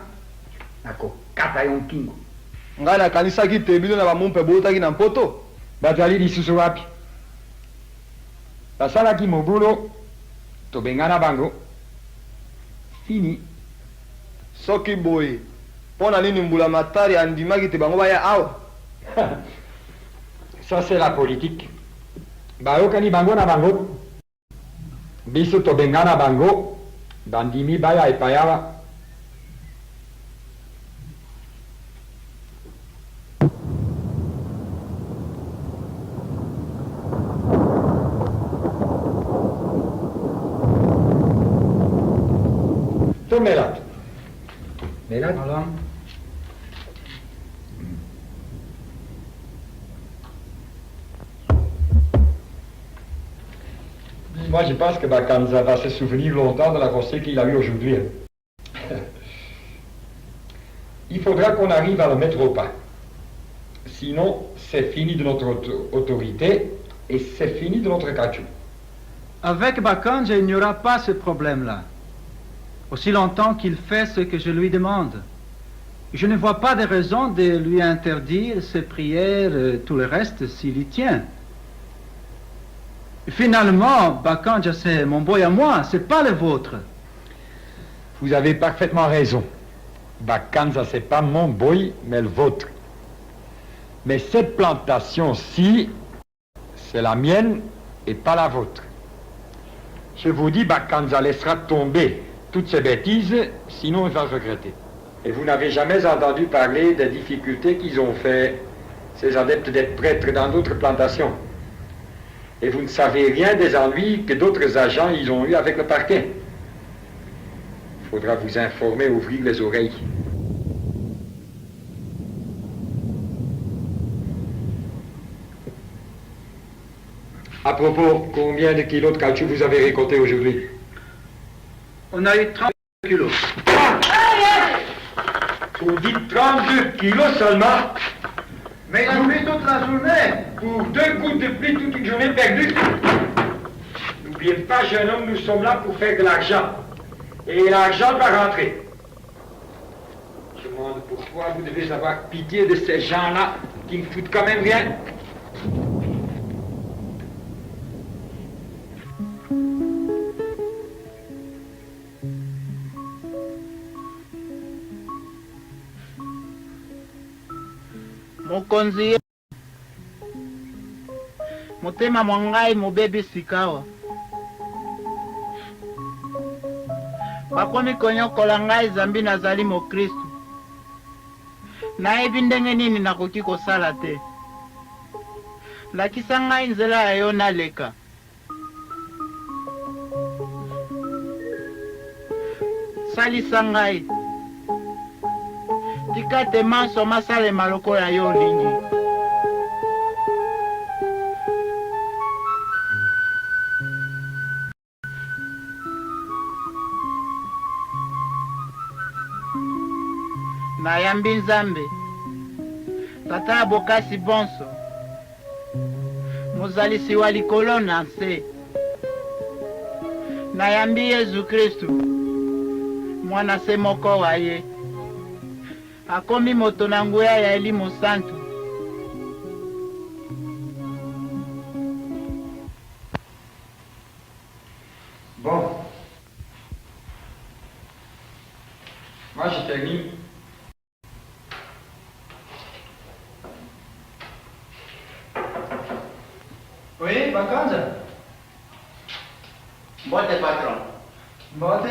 nakokata yo nkingo. Ngai nakanisaki te bino na bamumpe boyotaki na mpoto. Bazali lisusu wapi? Basalaki mobulu tobengana bango. Fini. Soki boye pona nini mbula matari andimaki te bango baya awa? Ça c'est la politique. Bayokani bango na bango. Biso tobengana bango bandimi baya epayawa. Melat. Melat. Moi, je pense que Bakanza va se souvenir longtemps de la conseil qu'il a eu aujourd'hui. Il faudra qu'on arrive à le mettre au pas. Sinon, c'est fini de notre autorité et c'est fini de notre cachou. Avec Bakanja, il n'y aura pas ce problème-là. Aussi longtemps qu'il fait ce que je lui demande. Je ne vois pas de raison de lui interdire ses prières, tout le reste, s'il y tient. Finalement, Bakanja, c'est mon boy à moi, c'est pas le vôtre. Vous avez parfaitement raison. Bakanja, c'est pas mon boy, mais le vôtre. Mais cette plantation-ci, C'est la mienne et pas la vôtre. Je vous dis, Bakanza laissera tomber toutes ces bêtises, sinon il va regretter. Et vous n'avez jamais entendu parler des difficultés qu'ils ont fait, ces adeptes d'être prêtres dans d'autres plantations. Et vous ne savez rien des ennuis que d'autres agents ils ont eu avec le parquet. Il faudra vous informer, ouvrir les oreilles. À propos, combien de kilos de caoutchouc vous avez récolté aujourd'hui? On a eu 30 kilos. Vous dites 32 kilos seulement? Mais il a pris toute la journée. Pour 2 gouttes de pluie, toute une journée perdue. N'oubliez pas, jeune homme, nous sommes là pour faire de l'argent. Et l'argent va rentrer. Je me demande pourquoi vous devez avoir pitié de ces gens-là qui ne foutent quand même rien. Mokonzi motema mwangai mobebi sikawa bakomi konyokola ngai zambi nazali mokristu nayebi ndenge nini nakoki kosala te lakisa ngai nzela ya yo naleka salisa ngai tika te manso masalema lokola yo olingi nayambi nzambe tata ya bokasi bonso mozalisi wa likolo na nse nayambi yezu kristu mwana se moko wa ye akomi moto na nguya ya elimu santu Bon. Moi, je termine. Oui, Bakanza? Mbote patron. Mbote?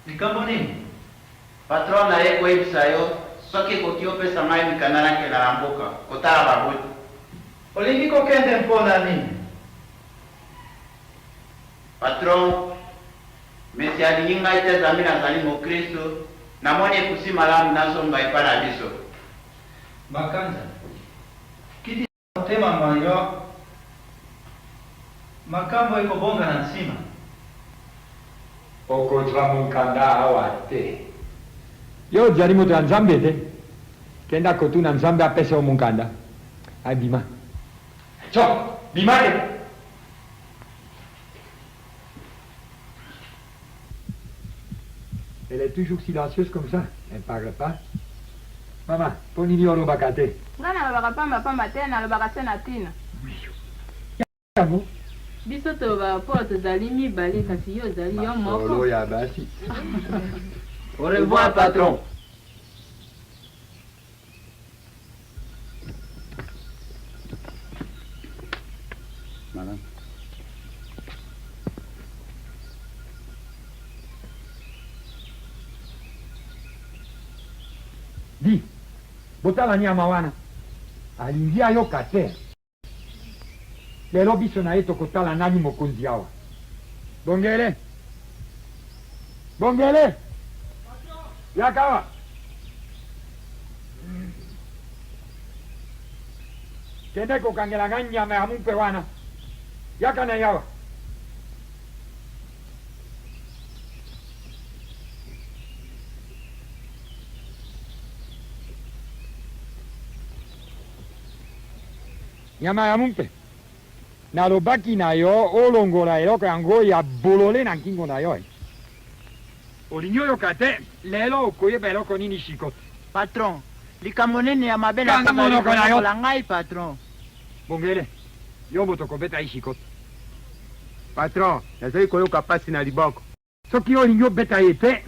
Likambo nini? Patron na ye koyebisa yo soki koki opesa ngai mikanda nakela na mboka kotala babuti Olingi kokende mpona nini? patron mesi alingi ngai te zambi nazali mokristo namoni ekusi malamu nasomba epai na biso Bakanza, kiti motema mwayo makambo ekobonga na nsima. Okozwa mukanda awa te. Yo jali moto ya nzambe te. Kenda kotuna nzambe apese o mukanda. Abima. Cho, bimane. Elle est toujours silencieuse comme ça. Elle ne parle pas. Maman, ponini olo bakate. Nga nalobaka pamba te nalobaka se na ntina Yamo. biso tolobaka mpo tozali mibale kasi yo ozali yo moko Solo ya basi. Au revoir patron. Madame. Di, botala nyama wana. Alingia yo kate. Lelo biso na ye tokotala nani mokonzi awa. Bongele. Bongele. Yakawa. Kende kokangela nga nyama ya mumpe wana. Yaka na yawa. Nyama ya mumpe. Nalobaki na yo olongola eloko yango ya bolole na nkingo na yo. Olingi oyoka te lelo okoyeba eloko nini shikoto. Patron, likambo nini ya mabe na Kanga monoko na yo. la ngai patron. Bongele, yo moto kobeta ye shikoto. Patron, nazali koyoka pasi na liboko. Soki olingi obeta ye te,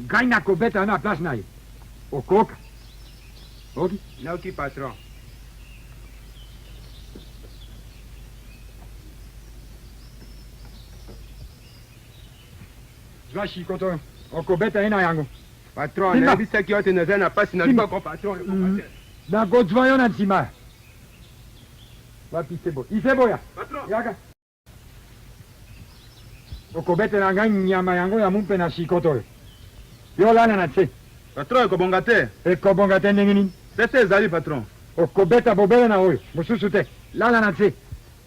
ngai nakobeta na place na ye. Okoka. Oki? Naoki patron. zwa shikoto okobeta ina yango patron Simba. nayebisaki yo te naza na pasi nalibako patron nakozwa yo na nsima wapi sebo iseboya yaka okobetela ngai nyama yango ya mumpe na shikoto oyo yo lana na se patron ekobonga te ekobonga te ndenge nini sese ezali patron okobeta bobele na oyo mosusu te lala na se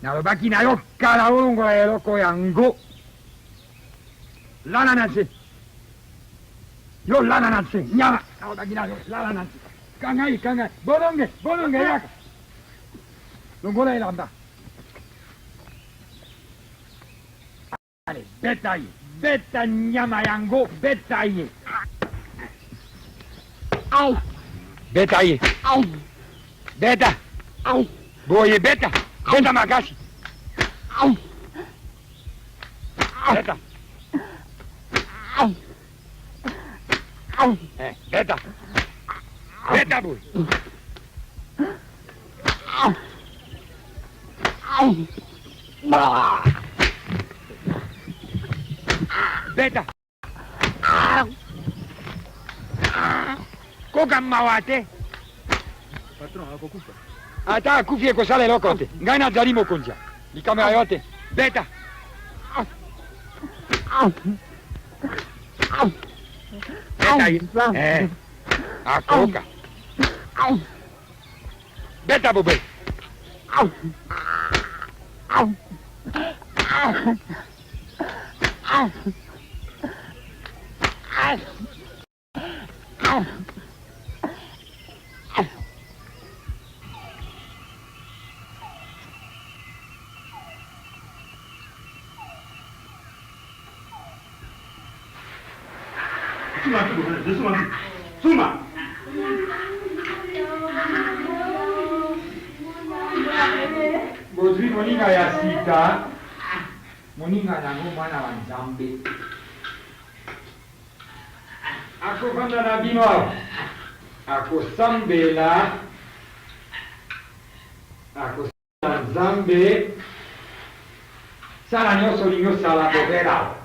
nalobaki na yo kala olongola eloko yango lala na se yo lala na se nyama nalobaki na yo lala na se kangai bononge yaka longola elamba ale beta ye beta nyama yango beta ye Au. beta ye Au. beta Au. boye beta beta makasi Au. beta Au. Au. beta beta boy Au. Au. Bah. beta koka mawate patron akokufa ata akufi ekosala eloko te ngai nazali mokonzi likambo ya yo te beta beta ye akoka beta bobe Suma. bozwi moninga ya sika moninga nango mwana wa nzambe akofanda na bino awa akosambela akosala nzambe sala nyonso olingi osala bobela awa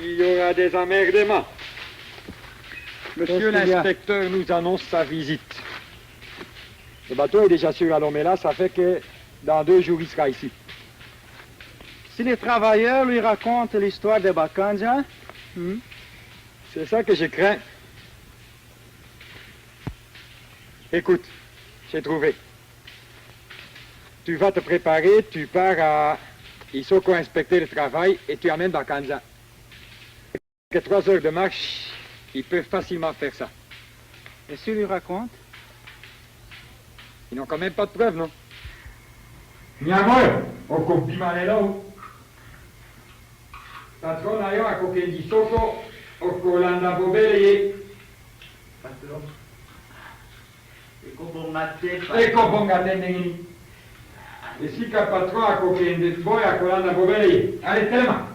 Il y aura des emmerdements. Monsieur l'inspecteur nous annonce sa visite. Le bateau est déjà sur Alomela, ça fait que dans 2 jours il sera ici. Si les travailleurs lui racontent l'histoire de Bakanja, c'est ça que je crains. Écoute, j'ai trouvé. Tu vas te préparer, tu pars à Isoko inspecter le travail et tu amènes Bakanja. Que 3 heures de marche, ils peuvent facilement faire ça. et s'il lui raconte, Ils n'ont quand même pas de preuves, non? Nyamoyo, okopimalelo. Patron ayo akokendi soko, okolanda bobele. Patron. Ekobonga te ndengini. Esika patron akokende boy akolanda bobele. Allez, telema.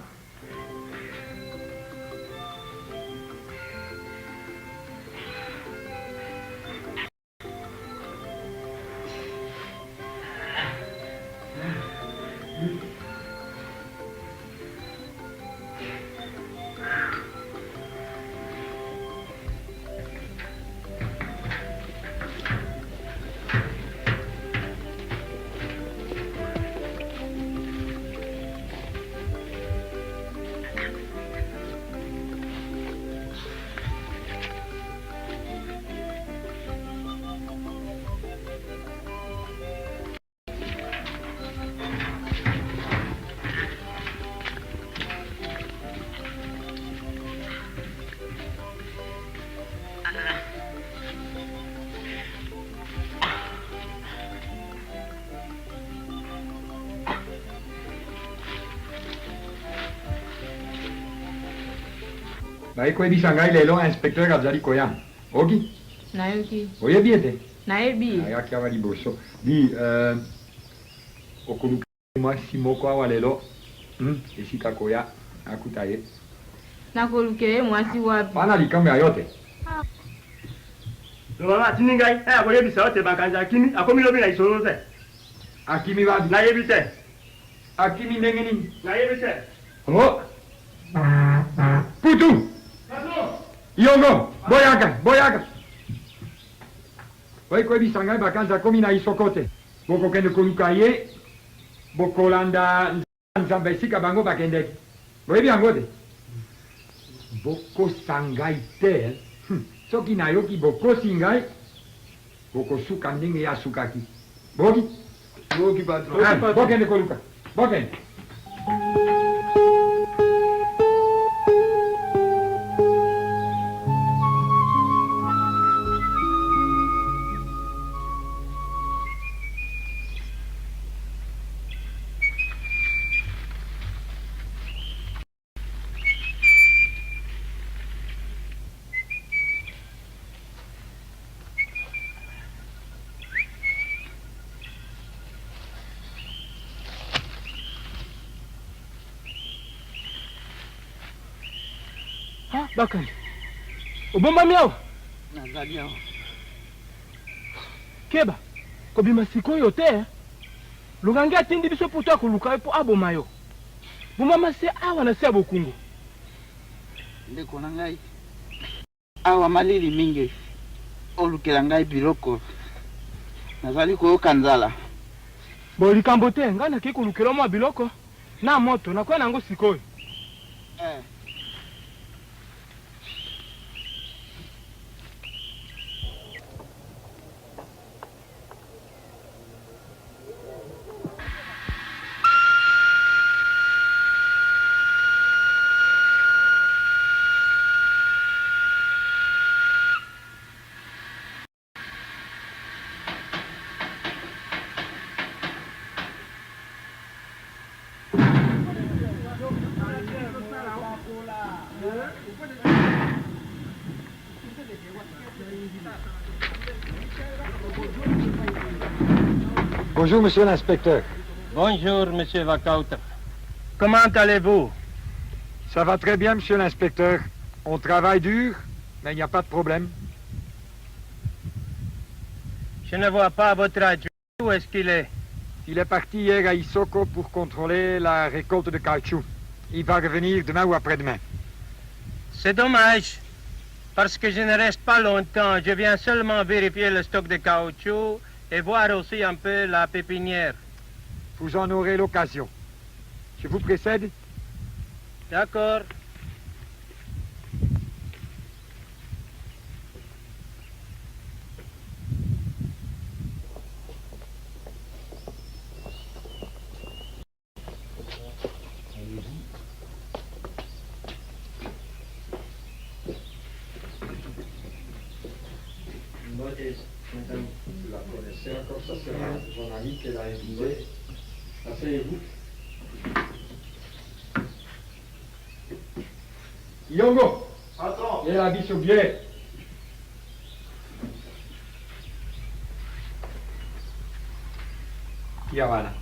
baikoyebisa ngai lelo inspecteur azali koya oki nayoki oyebi ete nayebi ayaki awa liboso di okoluka mwasi moko awa lelo esika koya akuta ye nakoluka ye mwasi wapi bana likambo ya yo te mama atindi ngai akoyebisa yo te bakanzi akimi akomi lobi na lisolo te akimi wapi nayebi te akimi ndenge nini nayebi te o putu yongo boyaka baikoyebisa ngai bakanzi akomi na isoko te bokokende koluka ye bokolanda nzambe esika bango bakendeki boyebi yango te bokosa ngai te soki nayoki bokosi ngai bokosuka ndenge ye asukaki boki bokende koluka bokende Bakani, obombami awa? Nazali awa. Keba, kobima sikoyo te. Lukange atindi biso poto akoluka po aboma yo. Bomama se awa na se abokungu. Ndeko na ngai. Awa malili mingi. Olukela ngai biloko. Nazali koyoka nzala. Bo likambo te, ngai nake kolukela mwa biloko. Na moto, nakoya nango sikoyo. Bonjour, monsieur l'inspecteur. Bonjour, monsieur Vakauta. Comment allez-vous? Ça va très bien, monsieur l'inspecteur. On travaille dur, mais il n'y a pas de problème. Je ne vois pas votre adjoint. Où est-ce qu'il est? Il est parti hier à Isoko pour contrôler la récolte de caoutchouc. Il va revenir demain ou après-demain. C'est dommage, parce que je ne reste pas longtemps. Je viens seulement vérifier le stock de caoutchouc et voir aussi un peu la pépinière. Vous en aurez l'occasion. Je vous précède? D'accord. Madame, vous la connaissez encore, ça c'est mon ami qui l'a invité. Asseyez-vous. Yongo! Attends! Il a la sur biais. Voilà.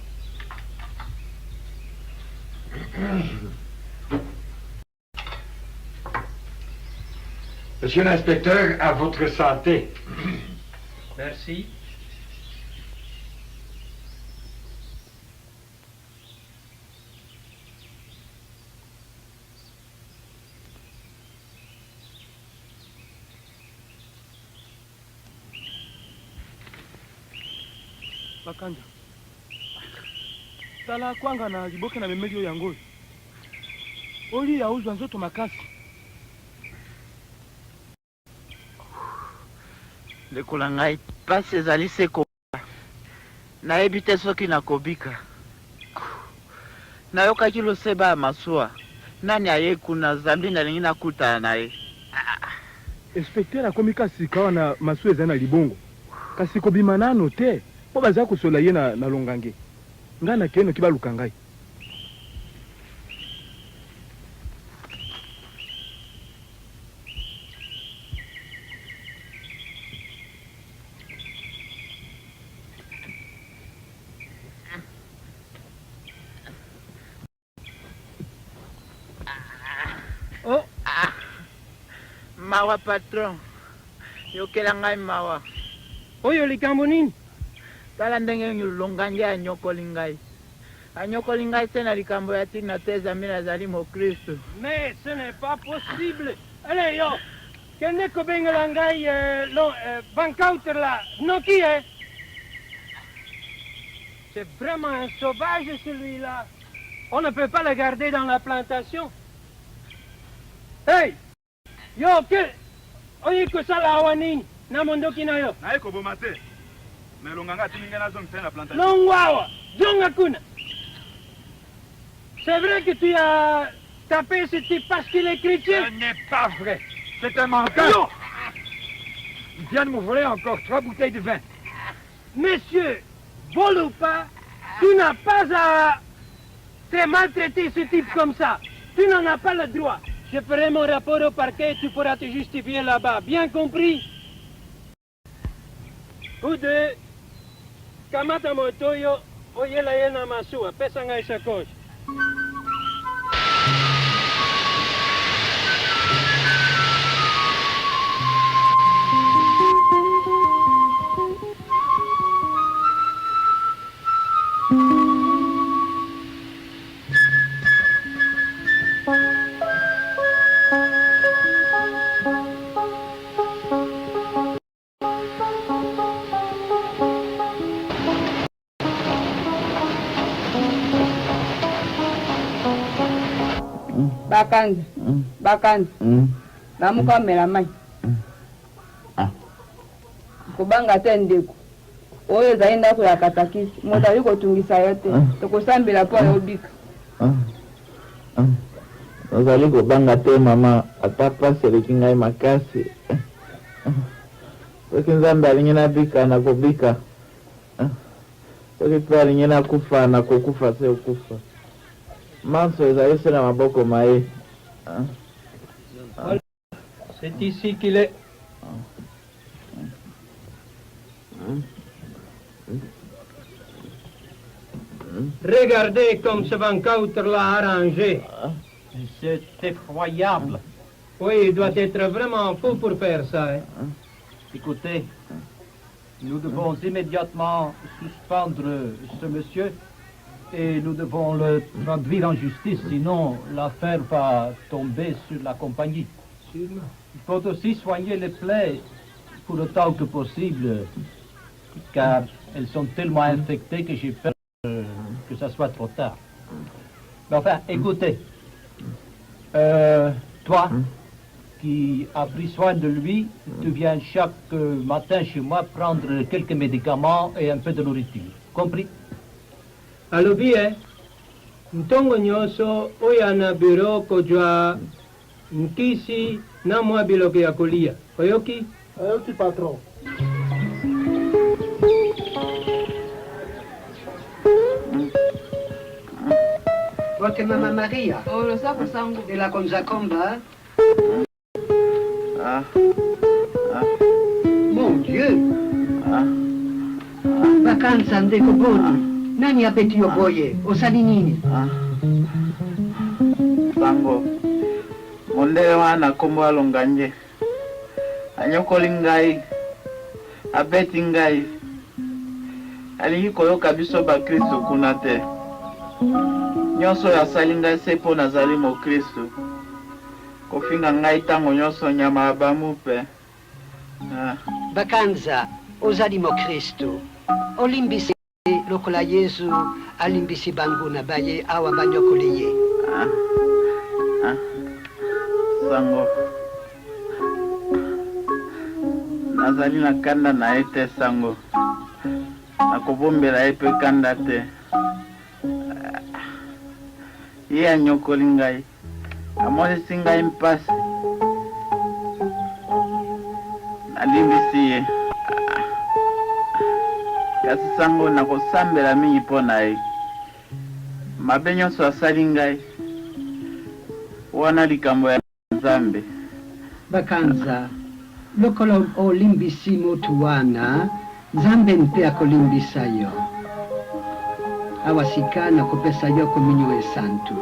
Monsieur l'inspecteur, à votre santé. Merci. Bakanja. Tala kwanga na liboke na memeli oyo yango. Oli ya uzwa nzoto makasi. Lekola ngai pasi ezali se koba. Nayebi te soki nakobika. Nayokaki loseba ya masuwa. Nani aye kuna zambi nalingi nakutana na ye. Inspecteur akomi kasi kawa na masuwa ezali na libongo. Kasi kobima nano te. Po baza kosola ye na longange. Nga na keno kibaluka ngai. Mawa patron. Yokela ngai mawa. Oyo likambo nini? Tala ndenge nyulonganje anyokoli ngai. Anyokoli ngai tena likambo ya tina teza mimi nazali mo Kristo. Mais ce n'est pas possible. Allez yo. Kende ko bengala ngai bankauter là. Non qui est? C'est vraiment un sauvage celui-là. On ne peut pas le garder dans la plantation. Hey! Yo, oyi kosala awa nini? Na mondoki na yo. Na eko boma te. Mais longanga timinga na zone la plantation. Longwawa, jonga kuna. C'est vrai que tu as tapé ce type parce qu'il est chrétien? Ce n'est pas vrai. C'est un menteur. Il vient de me voler encore 3 bouteilles de vin. Monsieur, vol ou pas, tu n'as pas à te maltraiter ce type comme ça. Tu n'en as pas le droit. Je ferai mon rapport au parquet et tu pourras te justifier là-bas. Bien compris? Vous deux, kamata moto yo, oyela yena masua, pesa ngai sakoshi. Bakanza namuka omela mai kubanga te ndeko oyo ezali ndako ya katakisi moto ali kotungisa yo te tokosambela mpo ayobika ozali kobanga te mama ata pasi eleki ngai makasi soki nzambe alingi nabika nakobika soki mpe alingi nakufa nakokufa se okufa manso ezali se na maboko maye. C'est ici qu'il est. Regardez comme ce bankauter l'a arrangé. C'est effroyable. Oui, il doit être vraiment fou pour faire ça. Hein. Écoutez, nous devons immédiatement suspendre ce monsieur et nous devons le traduire en justice, sinon l'affaire va tomber sur la compagnie. Sûrement. Il faut aussi soigner les plaies pour autant que possible, car elles sont tellement infectées que j'ai peur que ça soit trop tard. Mais enfin, écoutez, toi qui as pris soin de lui, tu viens chaque matin chez moi prendre quelques médicaments et un peu de nourriture. Compris? Alobi, ntongo nyoso oya na biro kojwa nkisi na mwa biloko ya kolia. Oyoki? Oyoki patron. Votre maman Maria. Oh, le saco sangu. De la Konzakomba. Mon Dieu. Vacanza ndeko boni. Nani apeti yo boye? Osali nini? Sango. Mondele wana kombo alonganje. Anyokoli ngai. Abeti ngai. Alingi koyoka biso ba Kristo kuna te. Nyonso asali ngai se mpo nazali mo Kristo. Kofinga ngai tango nyonso nyama abamu pe. Vacanza ozali mo Kristo. Olimbisi lokola Yesu alimbisi bangu na baye awa banyokoli ye. Sango. Nazali na kanda na ye te sango. Nakobombela ye mpe kanda te. Ye anyokoli ngai. Amonisi ngai mpasi. Nalimbisi ye. Kasi sango nakosambela mingi mpo na ye. Mabe nyonso asali ngai. Wana likambo ya Nzambe. Vacanza lokolo olimbisi mutu wana Nzambe mpe akolimbisa yo. Awasikana kopesa yo kominyo esantu.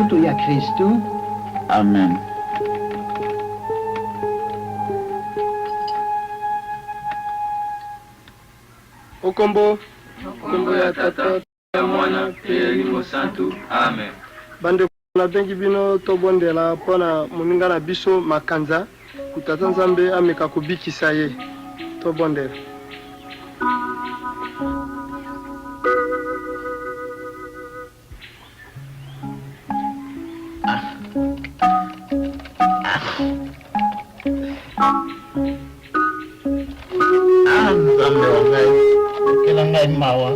nzuto ya Kristu. Amen. Okombo ya Tata ya Mwana pe Elimo Santu. Amen. Bande na bengi bino tobondela mpona moninga na biso Makanza kutata Nzambe ameka kobikisa ye tobondela. Nzambe wa ngai, okela ngai mawa.